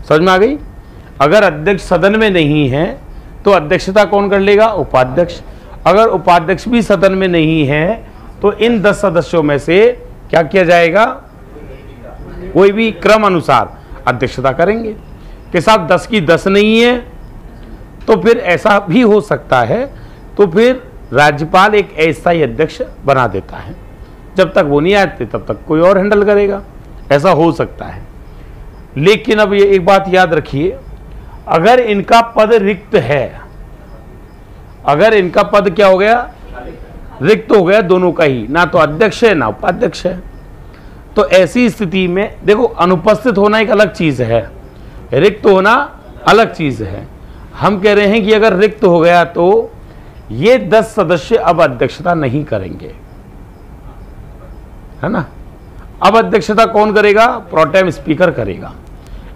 A: समझ में आ गई? अगर अध्यक्ष सदन में नहीं है तो अध्यक्षता कौन कर लेगा, उपाध्यक्ष। अगर उपाध्यक्ष भी सदन में नहीं है तो इन 10 सदस्यों में से क्या किया जाएगा, कोई भी क्रम अनुसार अध्यक्षता करेंगे। कि साहब 10 की 10 नहीं है, तो फिर ऐसा भी हो सकता है, तो फिर राज्यपाल एक अस्थायी अध्यक्ष बना देता है, जब तक वो नहीं आते तब तक कोई और हैंडल करेगा, ऐसा हो सकता है। लेकिन अब ये एक बात याद रखिए, अगर इनका पद रिक्त है, अगर इनका पद क्या हो गया, रिक्त हो गया दोनों का ही, ना तो अध्यक्ष है ना उपाध्यक्ष है, तो ऐसी स्थिति में देखो, अनुपस्थित होना एक अलग चीज है, रिक्त होना अलग चीज है। हम कह रहे हैं कि अगर रिक्त हो गया तो ये 10 सदस्य अब अध्यक्षता नहीं करेंगे, है ना। अब अध्यक्षता कौन करेगा, प्रोटेम स्पीकर करेगा,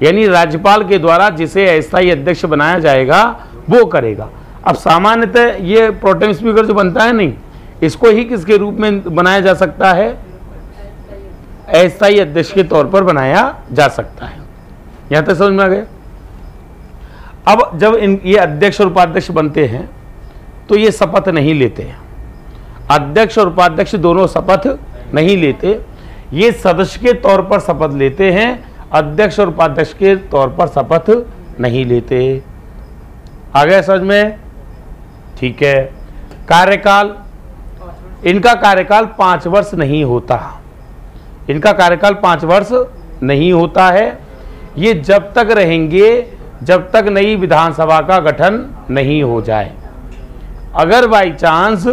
A: यानी राज्यपाल के द्वारा जिसे अस्थायी अध्यक्ष बनाया जाएगा वो करेगा। अब सामान्यतः ये प्रोटेम स्पीकर जो बनता है, नहीं, इसको ही किसके रूप में बनाया जा सकता है, अस्थायी अध्यक्ष के तौर पर बनाया जा सकता है। यहां तक समझ में आ गया। अब जब ये अध्यक्ष और उपाध्यक्ष बनते हैं तो ये शपथ नहीं लेते हैं, अध्यक्ष और उपाध्यक्ष दोनों शपथ नहीं लेते, ये सदस्य के तौर पर शपथ लेते हैं, अध्यक्ष और उपाध्यक्ष के तौर पर शपथ नहीं लेते। आ गया समझ में? ठीक है। कार्यकाल, इनका कार्यकाल 5 वर्ष नहीं होता, इनका कार्यकाल 5 वर्ष नहीं होता है। ये जब तक रहेंगे जब तक नई विधानसभा का गठन नहीं हो जाए। अगर बाई चांस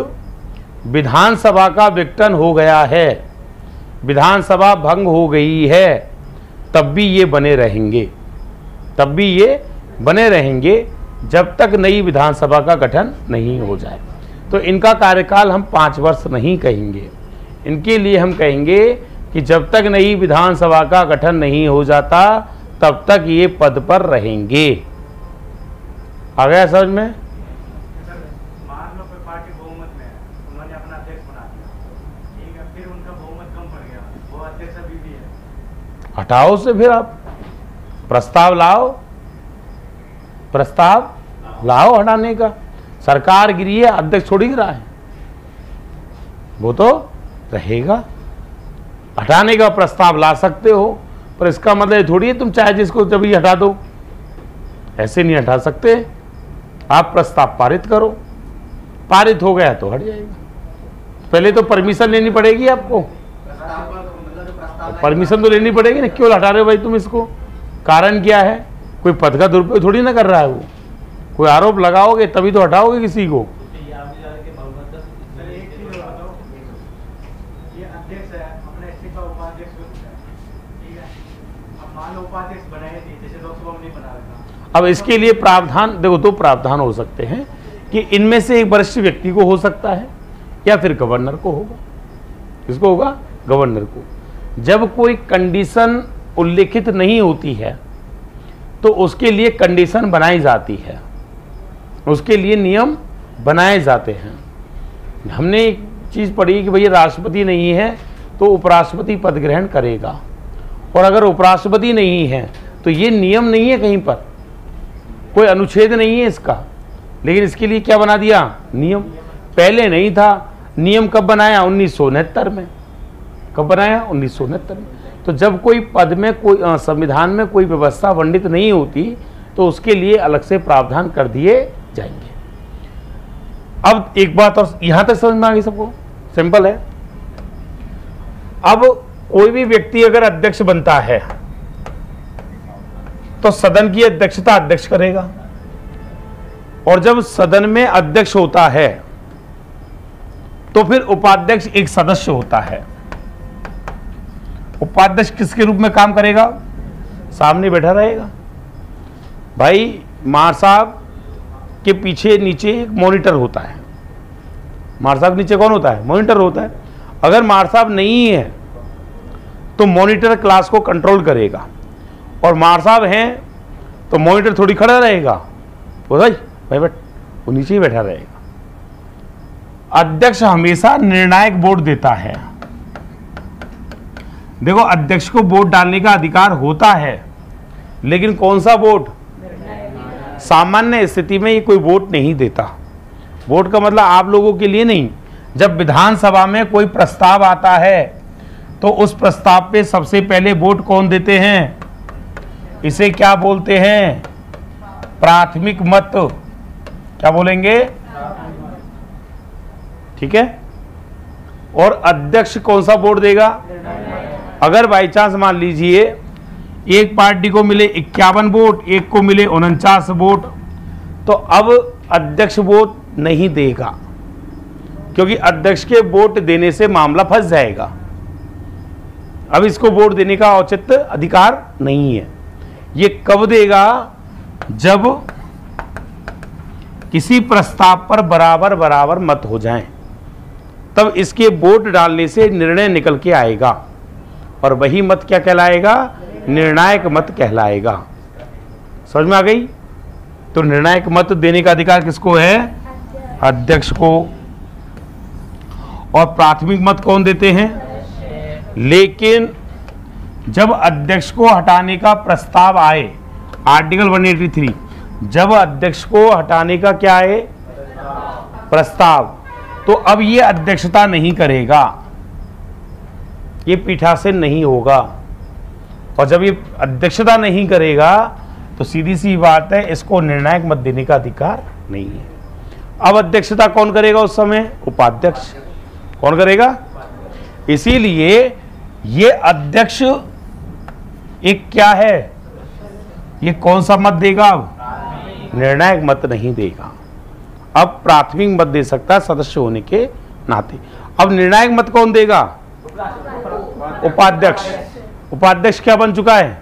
A: विधानसभा का विघटन हो गया है, विधानसभा भंग हो गई है, तब भी ये बने रहेंगे, तब भी ये बने रहेंगे जब तक नई विधानसभा का गठन नहीं हो जाए। तो इनका कार्यकाल हम 5 वर्ष नहीं कहेंगे, इनके लिए हम कहेंगे कि जब तक नई विधानसभा का गठन नहीं हो जाता तब तक ये पद पर रहेंगे। आ गया समझ में?
B: मान लो कोई पार्टी बहुमत में है, उन्होंने अपना अध्यक्ष बना दिया, ठीक है, फिर उनका बहुमत कम पड़ गया, वो अध्यक्ष अभी भी है,
A: हटाओ से, फिर आप प्रस्ताव लाओ, प्रस्ताव लाओ हटाने का। सरकार गिरी है, अध्यक्ष थोड़ी गिरा है, वो तो रहेगा। हटाने का प्रस्ताव ला सकते हो, पर इसका मतलब थोड़ी है तुम चाहे जिसको जब ही हटा दो, ऐसे नहीं हटा सकते। आप प्रस्ताव पारित करो, पारित हो गया तो हट जाएगा। पहले तो परमिशन लेनी पड़ेगी आपको, परमिशन तो लेनी पड़ेगी ना, क्यों हटा रहे हो भाई तुम इसको, कारण क्या है? कोई पद का दुरुपयोग थोड़ी ना कर रहा है वो, कोई आरोप लगाओगे तभी तो हटाओगे किसी को। अब इसके लिए प्रावधान देखो, 2 प्रावधान हो सकते हैं कि इनमें से एक वरिष्ठ व्यक्ति को हो सकता है या फिर गवर्नर को होगा। किसको होगा? गवर्नर को। जब कोई कंडीशन उल्लिखित नहीं होती है तो उसके लिए कंडीशन बनाई जाती है, उसके लिए नियम बनाए जाते हैं। हमने एक चीज़ पढ़ी कि भैया राष्ट्रपति नहीं है तो उपराष्ट्रपति पद ग्रहण करेगा, और अगर उपराष्ट्रपति नहीं है तो ये नियम नहीं है, कहीं पर कोई अनुच्छेद नहीं है इसका, लेकिन इसके लिए क्या बना दिया? नियम। पहले नहीं था, नियम कब बनाया? 1969 में। कब बनाया? 1969 में। तो जब कोई पद में कोई संविधान में कोई व्यवस्था वर्णित नहीं होती तो उसके लिए अलग से प्रावधान कर दिए जाएंगे। अब एक बात और, यहां तक समझ में आ गई सबको? सिंपल है। अब कोई भी व्यक्ति अगर अध्यक्ष बनता है तो सदन की अध्यक्षता अध्यक्ष करेगा, और जब सदन में अध्यक्ष होता है तो फिर उपाध्यक्ष एक सदस्य होता है। उपाध्यक्ष किसके रूप में काम करेगा? सामने बैठा रहेगा। भाई मार साहब के पीछे नीचे एक मॉनिटर होता है। मार साहब नीचे कौन होता है? मॉनिटर होता है। अगर मार साहब नहीं है तो मॉनिटर क्लास को कंट्रोल करेगा, और मार साहब हैं तो मॉनिटर थोड़ी खड़ा रहेगा, वो भाई बैठ, वो नीचे ही बैठा रहेगा। अध्यक्ष हमेशा निर्णायक वोट देता है। देखो, अध्यक्ष को वोट डालने का अधिकार होता है, लेकिन कौन सा वोट? सामान्य स्थिति में ये कोई वोट नहीं देता। वोट का मतलब आप लोगों के लिए नहीं। जब विधानसभा में कोई प्रस्ताव आता है तो उस प्रस्ताव पे सबसे पहले वोट कौन देते हैं? इसे क्या बोलते हैं? प्राथमिक मत। क्या बोलेंगे? ठीक है। और अध्यक्ष कौन सा वोट देगा? अगर बाई चांस मान लीजिए एक पार्टी को मिले 51 वोट, एक को मिले 49 वोट, तो अब अध्यक्ष वोट नहीं देगा, क्योंकि अध्यक्ष के वोट देने से मामला फंस जाएगा। अब इसको वोट देने का औचित्य अधिकार नहीं है। ये कब देगा? जब किसी प्रस्ताव पर बराबर बराबर मत हो जाएं, तब इसके वोट डालने से निर्णय निकल के आएगा, और वही मत क्या कहलाएगा? निर्णायक मत कहलाएगा। समझ में आ गई? तो निर्णायक मत देने का अधिकार किसको है? अध्यक्ष को। और प्राथमिक मत कौन देते हैं? लेकिन जब अध्यक्ष को हटाने का प्रस्ताव आए, आर्टिकल 183, जब अध्यक्ष को हटाने का क्या है? प्रस्ताव, तो अब ये अध्यक्षता नहीं करेगा, ये पीठासीन नहीं होगा। और जब ये अध्यक्षता नहीं करेगा तो सीधी सी बात है, इसको निर्णायक मत देने का अधिकार नहीं है। अब अध्यक्षता कौन करेगा उस समय? उपाध्यक्ष। कौन करेगा? इसीलिए ये अध्यक्ष एक क्या है? ये कौन सा मत देगा? अब निर्णायक मत नहीं देगा, अब प्राथमिक मत दे सकता है सदस्य होने के नाते। अब निर्णायक मत कौन देगा? उपाध्यक्ष। उपाध्यक्ष क्या बन चुका है?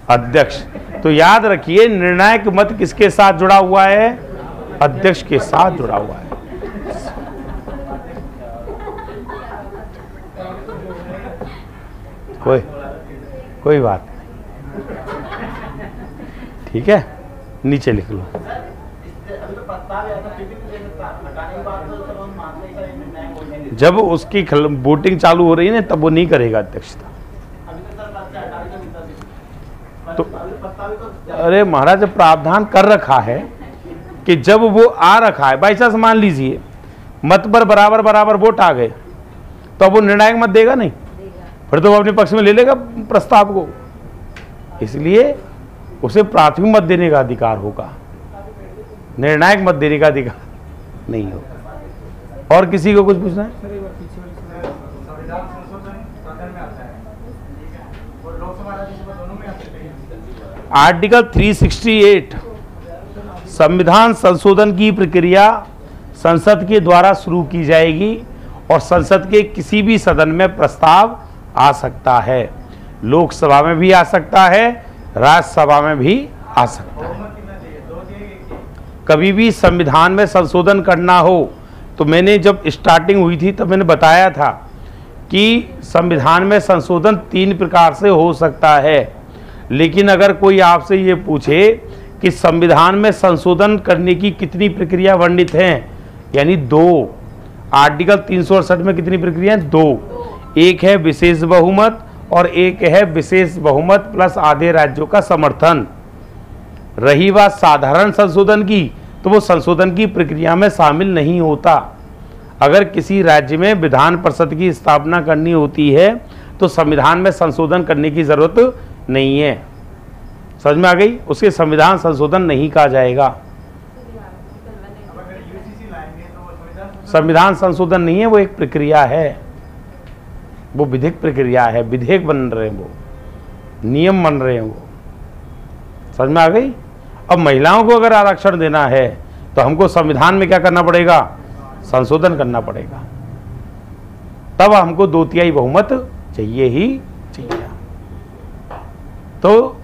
A: अध्यक्ष। तो याद रखिए, निर्णायक मत किसके साथ जुड़ा हुआ है? अध्यक्ष के साथ जुड़ा हुआ है। कोई बात नहीं, ठीक है, नीचे लिख लो। जब उसकी वोटिंग चालू हो रही है ना, तब वो नहीं करेगा अध्यक्षता। तो अरे महाराज, प्रावधान कर रखा है कि जब वो आ रखा है, बाई चांस मान लीजिए मत पर बराबर बराबर वोट आ गए, तो अब वो निर्णायक मत देगा नहीं, फिर तो वो अपने पक्ष में ले लेगा प्रस्ताव को। इसलिए उसे प्राथमिक मत देने का अधिकार होगा, निर्णायक मत देने का अधिकार नहीं होगा। और किसी को कुछ पूछना है? आर्टिकल 368 संविधान संशोधन की प्रक्रिया संसद के द्वारा शुरू की जाएगी और संसद के किसी भी सदन में प्रस्ताव आ सकता है। लोकसभा में भी आ सकता है, राज्यसभा में भी आ सकता है। कभी भी संविधान में संशोधन करना हो तो मैंने जब स्टार्टिंग हुई थी तब मैंने बताया था कि संविधान में संशोधन 3 प्रकार से हो सकता है। लेकिन अगर कोई आपसे ये पूछे कि संविधान में संशोधन करने की कितनी प्रक्रिया वर्णित हैं, यानी 2, आर्टिकल 368 में कितनी प्रक्रिया है? 2। एक है विशेष बहुमत और एक है विशेष बहुमत प्लस आधे राज्यों का समर्थन। रही बात साधारण संशोधन की, तो वो संशोधन की प्रक्रिया में शामिल नहीं होता। अगर किसी राज्य में विधान परिषद की स्थापना करनी होती है तो संविधान में संशोधन करने की जरूरत नहीं है। समझ में आ गई? उसके संविधान संशोधन नहीं कहा जाएगा। संविधान संशोधन नहीं है, वो एक प्रक्रिया है, वो विधिक प्रक्रिया है, विधेयक बन रहे हैं, वो नियम बन रहे हैं, वो समझ में आ गई। अब महिलाओं को अगर आरक्षण देना है तो हमको संविधान में क्या करना पड़ेगा, संशोधन करना पड़ेगा, तब हमको 2/3 बहुमत चाहिए ही चाहिए। तो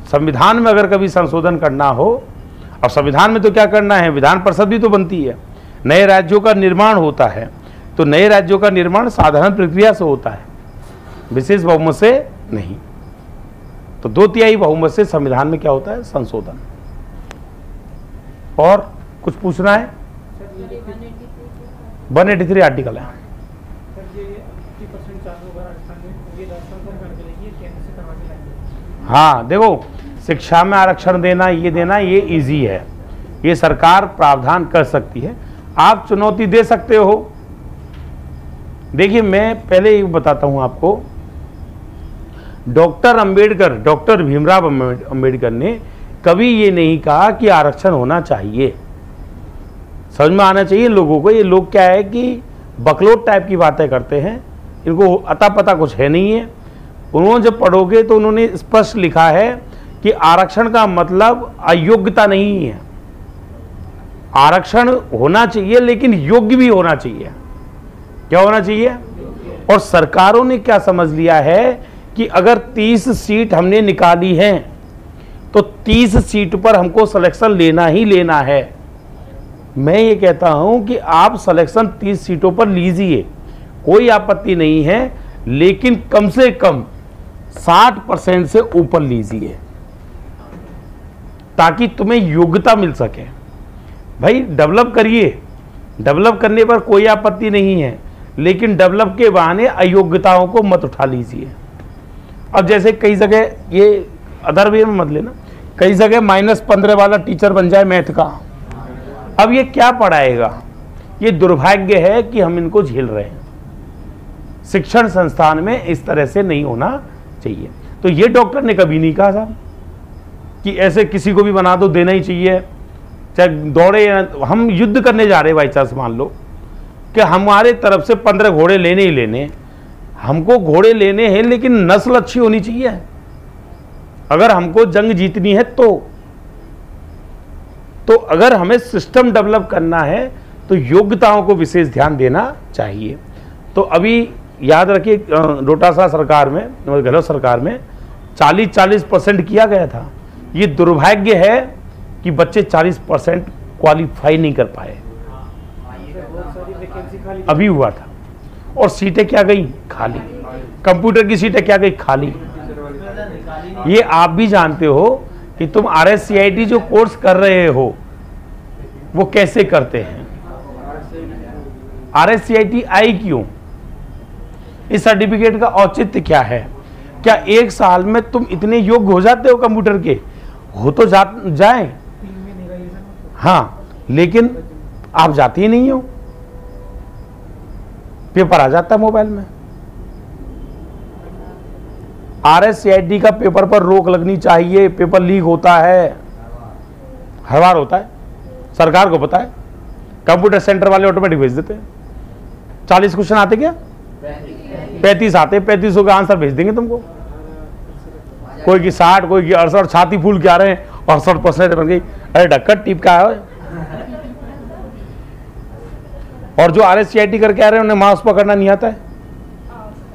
A: संविधान में अगर कभी संशोधन करना हो, अब संविधान में तो क्या करना है, विधान परिषद भी तो बनती है, नए राज्यों का निर्माण होता है, तो नए राज्यों का निर्माण साधारण प्रक्रिया से होता है, विशेष बहुमत से नहीं। तो 2/3 बहुमत से संविधान में क्या होता है, संशोधन। और कुछ पूछना है? 183 आर्टिकल है। हाँ देखो, शिक्षा में आरक्षण देना, ये इजी है, ये सरकार प्रावधान कर सकती है, आप चुनौती दे सकते हो। देखिए मैं पहले ये बताता हूं आपको, डॉक्टर भीमराव अंबेडकर ने कभी ये नहीं कहा कि आरक्षण होना चाहिए। समझ में आना चाहिए लोगों को, ये लोग क्या है कि बकलोट टाइप की बातें करते हैं, इनको अता पता कुछ है नहीं है। उन्होंने जब पढ़ोगे तो उन्होंने स्पष्ट लिखा है कि आरक्षण का मतलब अयोग्यता नहीं है, आरक्षण होना चाहिए लेकिन योग्य भी होना चाहिए। क्या होना चाहिए? और सरकारों ने क्या समझ लिया है कि अगर 30 सीट हमने निकाली हैं तो 30 सीट पर हमको सिलेक्शन लेना ही लेना है। मैं ये कहता हूं कि आप सिलेक्शन 30 सीटों पर लीजिए, कोई आपत्ति नहीं है, लेकिन कम से कम 60% से ऊपर लीजिए ताकि तुम्हें योग्यता मिल सके। भाई डेवलप करिए, डेवलप करने पर कोई आपत्ति नहीं है, लेकिन डेवलप के बहाने अयोग्यताओं को मत उठा लीजिए। अब जैसे कई जगह, ये अदर वे में मत लेना, कई जगह -15 वाला टीचर बन जाए मैथ का, अब ये क्या पढ़ाएगा? ये दुर्भाग्य है कि हम इनको झेल रहे हैं। शिक्षण संस्थान में इस तरह से नहीं होना चाहिए। तो ये डॉक्टर ने कभी नहीं कहा था कि ऐसे किसी को भी बना दो, देना ही चाहिए, चाहे दौड़े। हम युद्ध करने जा रहे हैं बाई चांस, मान लो कि हमारे तरफ से 15 घोड़े लेने ही लेने, हमको घोड़े लेने हैं लेकिन नस्ल अच्छी होनी चाहिए। अगर हमको जंग जीतनी है तो अगर हमें सिस्टम डेवलप करना है तो योग्यताओं को विशेष ध्यान देना चाहिए। तो अभी याद रखिए, डोटासरा सरकार में, गहलोत सरकार में 40% किया गया था। ये दुर्भाग्य है कि बच्चे 40% क्वालिफाई नहीं कर पाए, अभी हुआ था। और सीटें क्या गई? खाली। कंप्यूटर की सीटें क्या गई? खाली। ये आप भी जानते हो कि तुम RSCIT जो कोर्स कर रहे हो वो कैसे करते हैं। RSCIT आई क्यों? इस सर्टिफिकेट का औचित्य क्या है? क्या 1 साल में तुम इतने योग्य हो जाते हो कंप्यूटर के? हो तो जाए, हाँ, लेकिन आप जाती ही नहीं हो, पेपर आ जाता है मोबाइल में। RSCIT का पेपर पर रोक लगनी चाहिए, पेपर लीक होता है, हर बार होता है, सरकार को पता है। कंप्यूटर सेंटर वाले ऑटोमेटिक भेज देते हैं। 40 क्वेश्चन आते क्या? 35 आते, 35 का आंसर भेज देंगे तुमको। कोई की 60, कोई की 68, छाती फूल के आ रहे हैं, 68% बन गई। अरे ढक्कन टिप का है। और जो RSCIT करके आ रहे हैं उन्हें माउस पकड़ना नहीं आता है,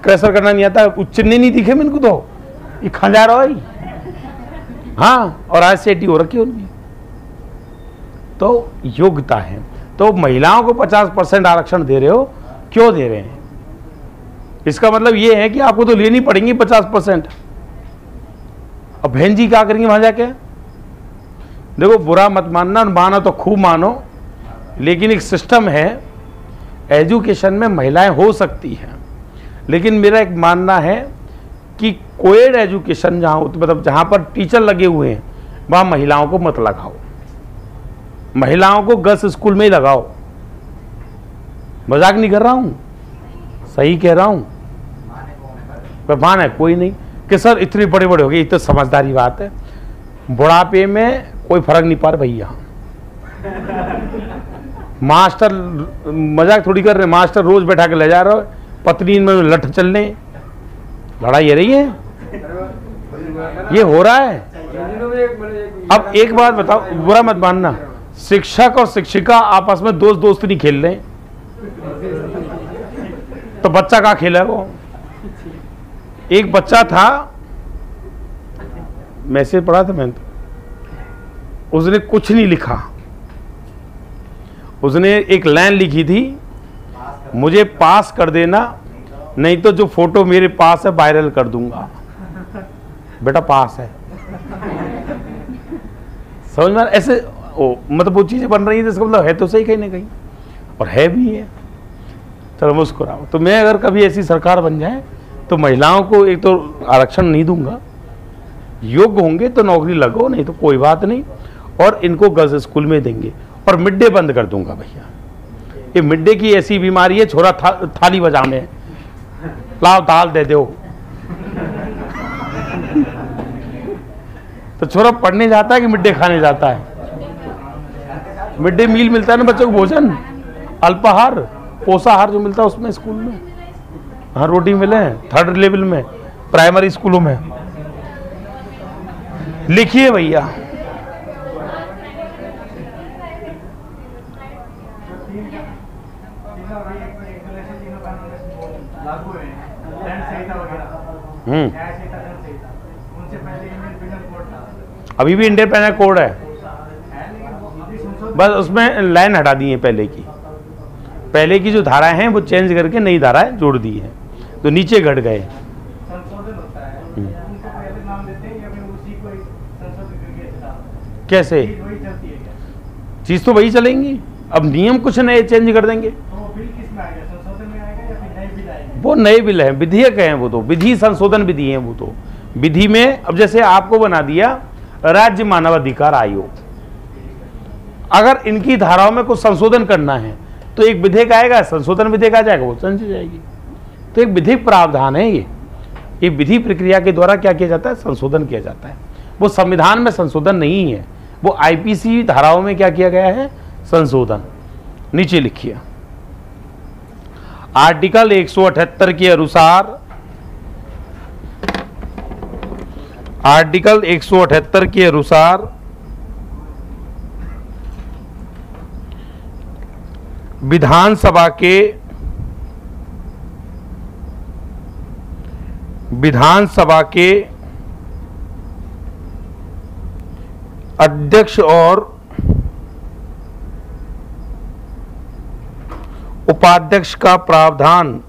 A: क्रैशर करना नहीं आता है, चिन्ह नहीं दिखे मेरे को, तो ये खंजा रहा है। हाँ, और RSCIT हो रखी है उनकी। तो योग्यता है। तो महिलाओं को 50% आरक्षण दे रहे हो, क्यों दे रहे हैं? इसका मतलब ये है कि आपको तो लेनी पड़ेंगी 50%। अब बहन जी क्या करेंगे वहां जाके? देखो, बुरा मत मानना, मानो तो खूब मानो, लेकिन एक सिस्टम है, एजुकेशन में महिलाएं हो सकती हैं, लेकिन मेरा एक मानना है कि कोएड एजुकेशन जहाँ, मतलब जहाँ पर टीचर लगे हुए हैं, वहाँ महिलाओं को मत लगाओ। महिलाओं को गर्ल्स स्कूल में ही लगाओ। मजाक नहीं कर रहा हूँ, सही कह रहा हूँ। मान है कोई नहीं कि सर इतने बड़े बड़े हो गए, तो समझदारी बात है। बुढ़ापे में कोई फर्क नहीं पा रहा भैया। मास्टर मजाक थोड़ी कर रहे, मास्टर रोज बैठा के ले जा रहा है, पत्नी में लठ चलने, लड़ाई ये रही है, ये हो रहा है। अब एक बात बताओ, बुरा मत मानना, शिक्षक और शिक्षिका आपस में दोस्त दोस्त नहीं खेल रहे, तो बच्चा कहाँ खेला वो? एक बच्चा था, मैसेज पढ़ा था मैंने, उसने कुछ नहीं लिखा, उसने एक लाइन लिखी थी, मुझे पास कर देना, नहीं तो जो फोटो मेरे पास है वायरल कर दूंगा। बेटा पास है, समझ में? ऐसे मतलब वो चीजें बन रही है, इसका मतलब है तो सही कहीं ना कहीं, और है भी है। चलो मुस्कुराओ। तो मैं अगर कभी ऐसी सरकार बन जाए तो महिलाओं को एक तो आरक्षण नहीं दूंगा, योग्य होंगे तो नौकरी लगो, नहीं तो कोई बात नहीं, और इनको गर्ल्स स्कूल में देंगे, और मिड डे बंद कर दूंगा। भैया ये मिड डे की ऐसी बीमारी है, छोरा थाली बजाने, लाओ दाल दे दो, तो छोरा पढ़ने जाता है कि मिड डे खाने जाता है? मिड डे मील मिलता है ना बच्चों को, भोजन, अल्पाहार, पोषाहार जो मिलता है उसमें स्कूल में, हाँ रोटी मिले, थर्ड लेवल में प्राइमरी स्कूलों में। लिखिए भैया,
B: लागू है, दंड संहिता वगैरह, न्याय संहिता, दंड संहिता, उनसे पहले इंडियन पिनल कोड था,
A: अभी भी इंडियन पेनल कोड है,
B: लेकिन अभी संशोधन,
A: बस उसमें लाइन हटा दी है, पहले की जो धाराएं हैं वो चेंज करके नई धाराएं जोड़ दी है, तो नीचे घट गए।
B: संशोधन होता है, उनको पहले नाम देते हैं या फिर उसी को संशोधन करके डालते हैं?
A: कैसे?
B: चीज वही चलती है क्या?
A: चीज तो वही चलेंगी, अब नियम कुछ नए चेंज कर देंगे।
B: तो वो बिल किस में आएगा, संशोधन में आएगा या फिर नए बिल आएंगे?
A: वो नए बिल हैं, विधेयक हैं, वो तो विधि संशोधन विधि है। वो तो विधि में, अब जैसे आपको बना दिया राज्य मानवाधिकार आयोग, अगर इनकी धाराओं में कुछ संशोधन करना है तो एक विधेयक आएगा, संशोधन विधेयक आ जाएगा, वो समझ जाएगी। तो एक विधिक प्रावधान है ये विधि प्रक्रिया के द्वारा क्या किया जाता है? संशोधन किया जाता है। वो संविधान में संशोधन नहीं है, वो आईपीसी धाराओं में क्या किया गया है? संशोधन। नीचे लिखिए, आर्टिकल 178 के अनुसार, आर्टिकल 178 के अनुसार विधानसभा के अध्यक्ष और उपाध्यक्ष का प्रावधान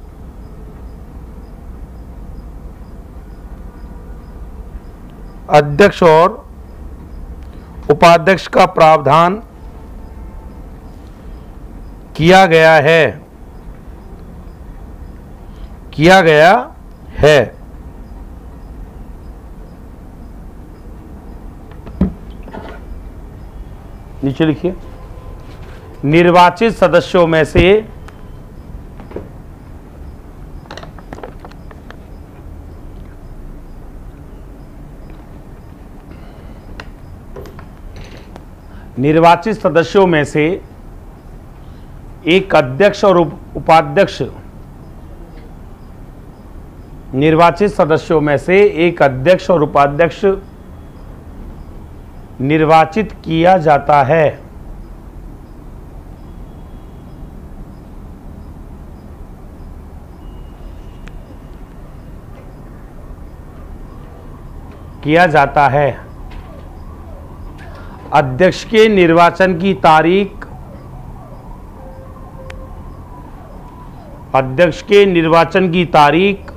A: अध्यक्ष और उपाध्यक्ष का प्रावधान किया गया है नीचे लिखिए, निर्वाचित सदस्यों में से एक अध्यक्ष और उपाध्यक्ष, निर्वाचित सदस्यों में से एक अध्यक्ष और उपाध्यक्ष निर्वाचित किया जाता है अध्यक्ष के निर्वाचन की तारीख, अध्यक्ष के निर्वाचन की तारीख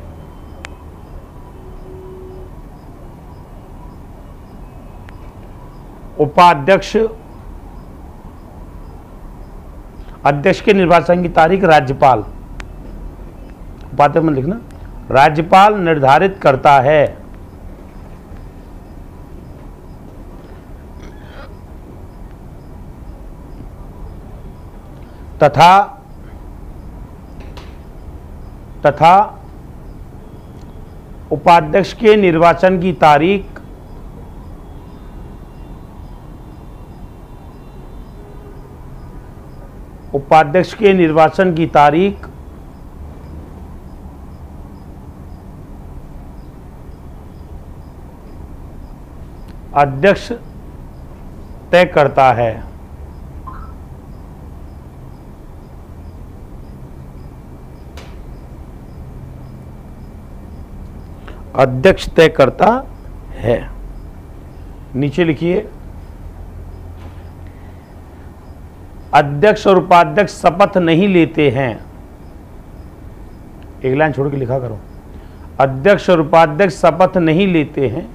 A: उपाध्यक्ष, अध्यक्ष के निर्वाचन की तारीख राज्यपाल, उपाध्यक्ष में लिखना, राज्यपाल निर्धारित करता है तथा उपाध्यक्ष के निर्वाचन की तारीख उपाध्यक्ष के निर्वाचन की तारीख अध्यक्ष तय करता है। अध्यक्ष तय करता है। नीचे लिखिए, अध्यक्ष और उपाध्यक्ष शपथ नहीं लेते हैं। एक लाइन छोड़ के लिखा करो, अध्यक्ष और उपाध्यक्ष शपथ नहीं लेते हैं।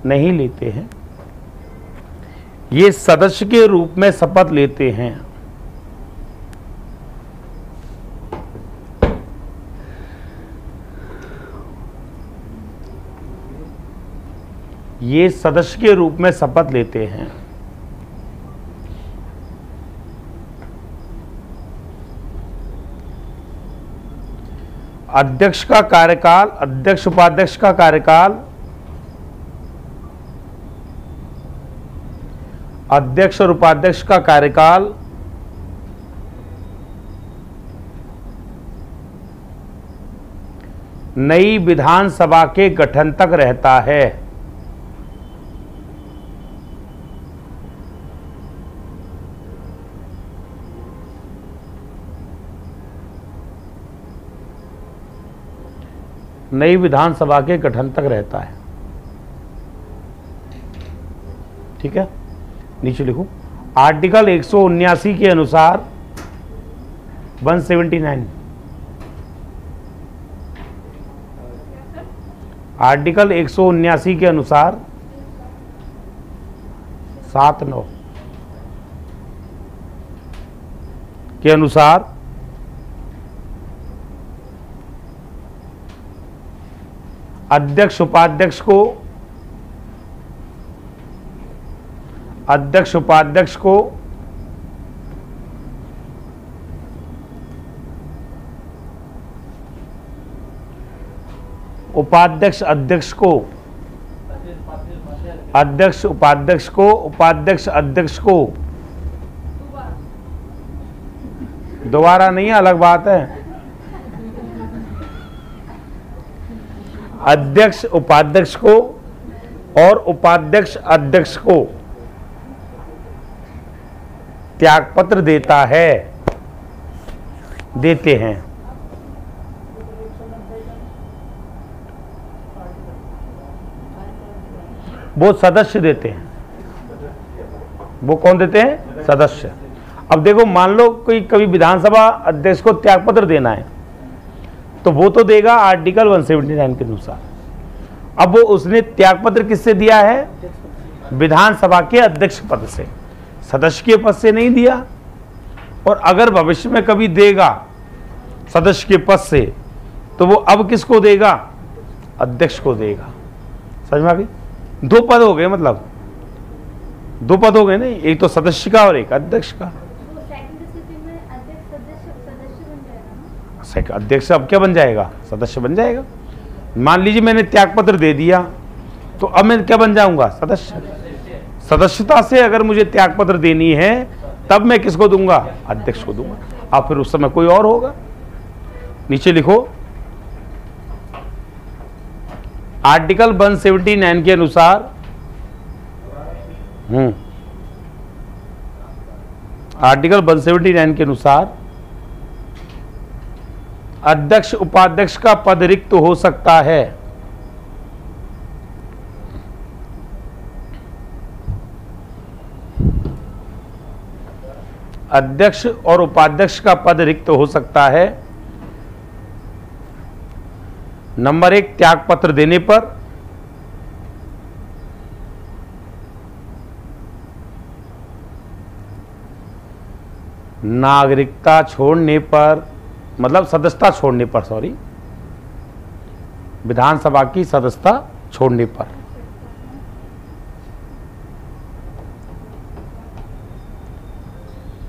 A: नहीं लेते हैं, ये सदस्य के रूप में शपथ लेते हैं। ये सदस्य के रूप में शपथ लेते हैं। अध्यक्ष का कार्यकाल, अध्यक्ष उपाध्यक्ष का कार्यकाल, अध्यक्ष और उपाध्यक्ष का कार्यकाल नई विधानसभा के गठन तक रहता है। नई विधानसभा के गठन तक रहता है। ठीक है, नीचे लिखो, आर्टिकल 179 के अनुसार 179, आर्टिकल 179 के अनुसार 7(9) के अनुसार अध्यक्ष उपाध्यक्ष को अध्यक्ष अध्यक्ष को उपाध्यक्ष अध्यक्ष को अध्यक्ष उपाध्यक्ष को उपाध्यक्ष अध्यक्ष को दोबारा नहीं, अलग बात है। अध्यक्ष उपाध्यक्ष को और उपाध्यक्ष अध्यक्ष को त्यागपत्र देता है, देते हैं। वो सदस्य देते हैं। वो कौन देते हैं? सदस्य। अब देखो, मान लो कोई कभी विधानसभा अध्यक्ष को त्यागपत्र देना है तो वो तो देगा आर्टिकल 179 के अनुसार। अब वो उसने त्यागपत्र किससे दिया है? विधानसभा के अध्यक्ष पद से, सदस्य के पद से नहीं दिया। और अगर भविष्य में कभी देगा सदस्य के पद से तो वो अब किसको देगा? अध्यक्ष को देगा। समझ में आ गई? दो पद हो गए, मतलब दो पद हो गए नहीं, एक तो सदस्य का और एक अध्यक्ष का। अध्यक्ष अब क्या बन जाएगा? सदस्य बन जाएगा। मान लीजिए मैंने त्यागपत्र दे दिया तो अब मैं क्या बन जाऊंगा? सदस्य। सदस्यता से अगर मुझे त्यागपत्र देनी है तब मैं किसको दूंगा? अध्यक्ष को दूंगा। अब फिर उस समय कोई और होगा। नीचे लिखो, आर्टिकल 179 के अनुसार आर्टिकल 179 के अनुसार अध्यक्ष उपाध्यक्ष का पद रिक्त हो सकता है। अध्यक्ष और उपाध्यक्ष का पद रिक्त हो सकता है। नंबर 1, त्यागपत्र देने पर। नागरिकता छोड़ने पर, मतलब सदस्यता छोड़ने पर, सॉरी, विधानसभा की सदस्यता छोड़ने पर।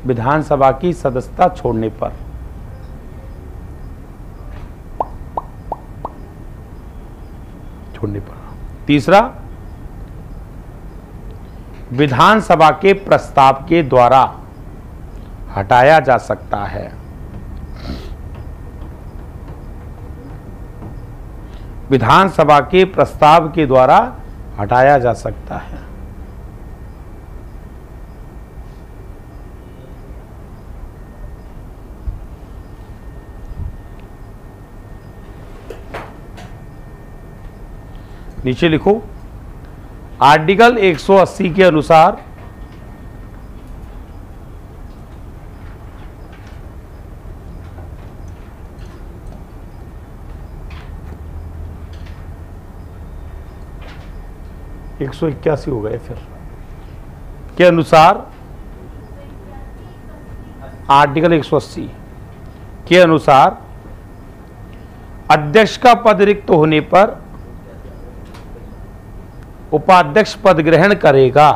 A: विधानसभा की सदस्यता छोड़ने पर। तीसरा, विधानसभा के प्रस्ताव के द्वारा हटाया जा सकता है। विधानसभा के प्रस्ताव के द्वारा हटाया जा सकता है। नीचे लिखो, आर्टिकल 180 के अनुसार एक 181 हो गए फिर के अनुसार, आर्टिकल 180 के अनुसार अध्यक्ष का पद रिक्त होने पर उपाध्यक्ष पद ग्रहण करेगा।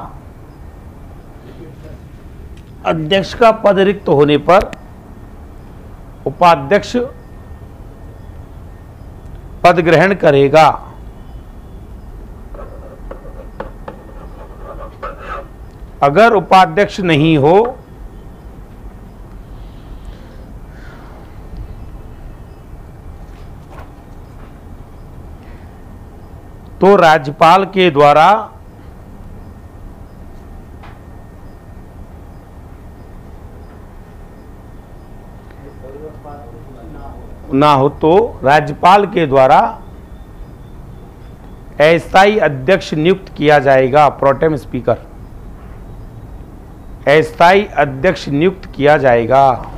A: अध्यक्ष का पद रिक्त होने पर उपाध्यक्ष पद ग्रहण करेगा। अगर उपाध्यक्ष नहीं हो तो राज्यपाल के द्वारा ना हो तो राज्यपाल के द्वारा अस्थायी अध्यक्ष नियुक्त किया जाएगा। प्रोटेम स्पीकर, अस्थायी अध्यक्ष नियुक्त किया जाएगा।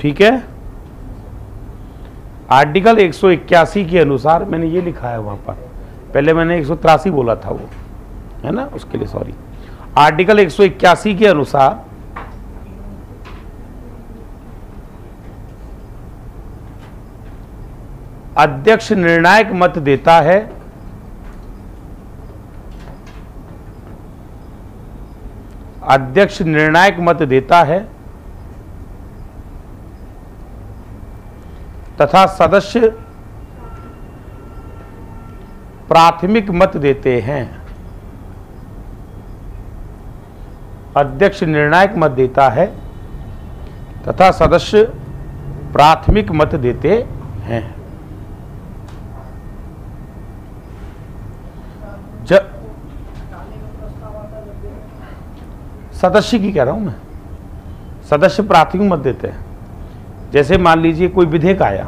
A: ठीक है। आर्टिकल 181 के अनुसार, मैंने ये लिखा है वहां पर, पहले मैंने 183 बोला था वो, है ना, उसके लिए सॉरी। आर्टिकल 181 के अनुसार अध्यक्ष निर्णायक मत देता है। अध्यक्ष निर्णायक मत देता है तथा सदस्य प्राथमिक मत देते हैं। अध्यक्ष निर्णायक मत देता है तथा सदस्य प्राथमिक मत देते हैं। सदस्य की कह रहा हूं मैं, सदस्य प्राथमिक मत देते हैं। जैसे मान लीजिए कोई विधेयक आया,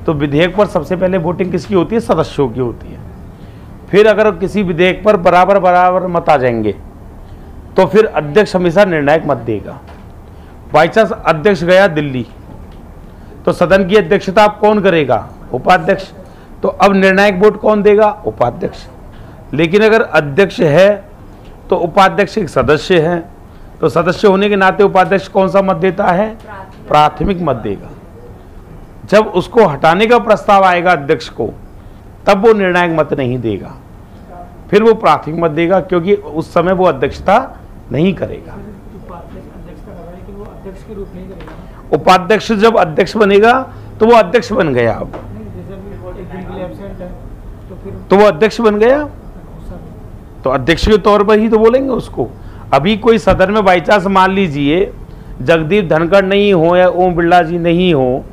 A: तो विधेयक पर सबसे पहले वोटिंग किसकी होती है? सदस्यों की होती है। फिर अगर किसी विधेयक पर बराबर बराबर मत आ जाएंगे तो फिर अध्यक्ष हमेशा निर्णायक मत देगा। बाई चांस अध्यक्ष गया दिल्ली, तो सदन की अध्यक्षता अब कौन करेगा? उपाध्यक्ष। तो अब निर्णायक वोट कौन देगा? उपाध्यक्ष। लेकिन अगर अध्यक्ष है तो उपाध्यक्ष एक सदस्य है, तो सदस्य होने के नाते उपाध्यक्ष कौन सा मत देता है? प्राथमिक मत देगा। जब उसको हटाने का प्रस्ताव आएगा अध्यक्ष को, तब वो निर्णायक मत नहीं देगा, फिर वो प्राथमिक मत देगा, क्योंकि उस समय वो अध्यक्षता नहीं करेगा। उपाध्यक्ष जब अध्यक्ष बनेगा तो वो अध्यक्ष बन गया। अब तो वो अध्यक्ष बन गया, तो अध्यक्ष के तौर पर ही तो बोलेंगे उसको। अभी कोई सदन में बाई चांस मान लीजिए जगदीप धनखड़ नहीं हो या ओम बिरला जी नहीं हो,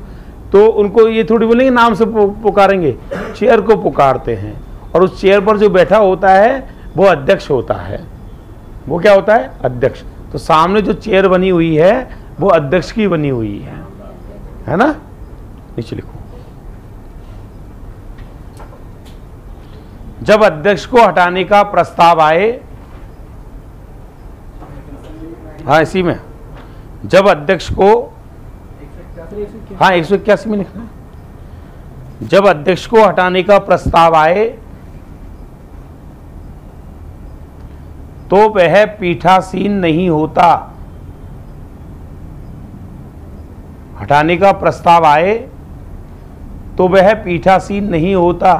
A: तो उनको ये थोड़ी बोलेंगे नाम से पुकारेंगे, चेयर को पुकारते हैं, और उस चेयर पर जो बैठा होता है वो अध्यक्ष होता है। वो क्या होता है? अध्यक्ष। तो सामने जो चेयर बनी हुई है वो अध्यक्ष की बनी हुई है ना। नीचे लिखो, जब अध्यक्ष को हटाने का प्रस्ताव आए, हाँ इसी में, जब अध्यक्ष को, हाँ 181 में लिखना है, जब अध्यक्ष को हटाने का प्रस्ताव आए तो वह पीठासीन नहीं होता। हटाने का प्रस्ताव आए तो वह पीठासीन नहीं होता,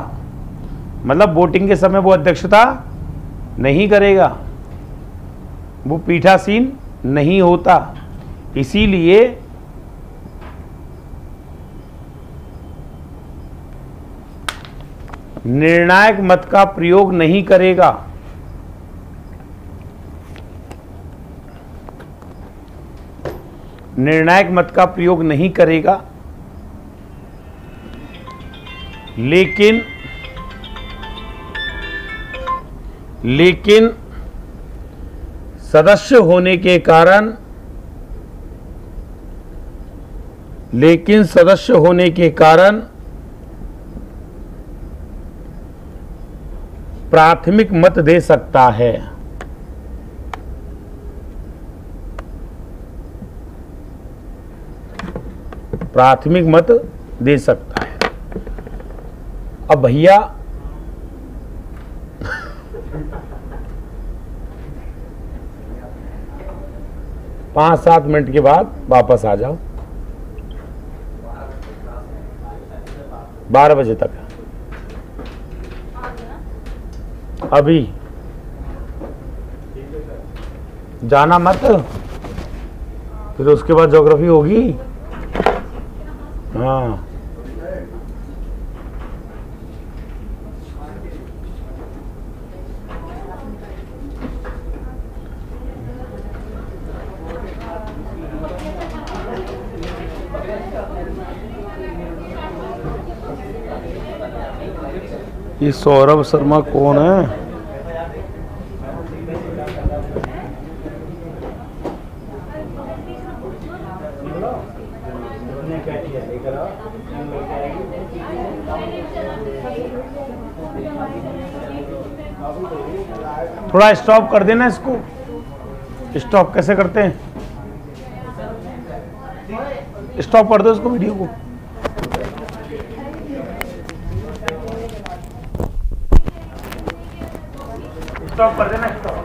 A: मतलब वोटिंग के समय वो अध्यक्षता नहीं करेगा, वो पीठासीन नहीं होता। इसीलिए निर्णायक मत का प्रयोग नहीं करेगा। निर्णायक मत का प्रयोग नहीं करेगा, लेकिन सदस्य होने के कारण प्राथमिक मत दे सकता है। प्राथमिक मत दे सकता है। अब भैया पाँच 7 मिनट के बाद वापस आ जाओ, 12 बजे तक। अभी जाना मत, फिर उसके बाद ज्योग्राफी होगी। हाँ, ये सौरभ शर्मा कौन है? थोड़ा स्टॉप कर देना इसको। स्टॉप कैसे करते हैं? स्टॉप कर दो इसको, वीडियो को। स्टॉप कर देना, स्टॉप।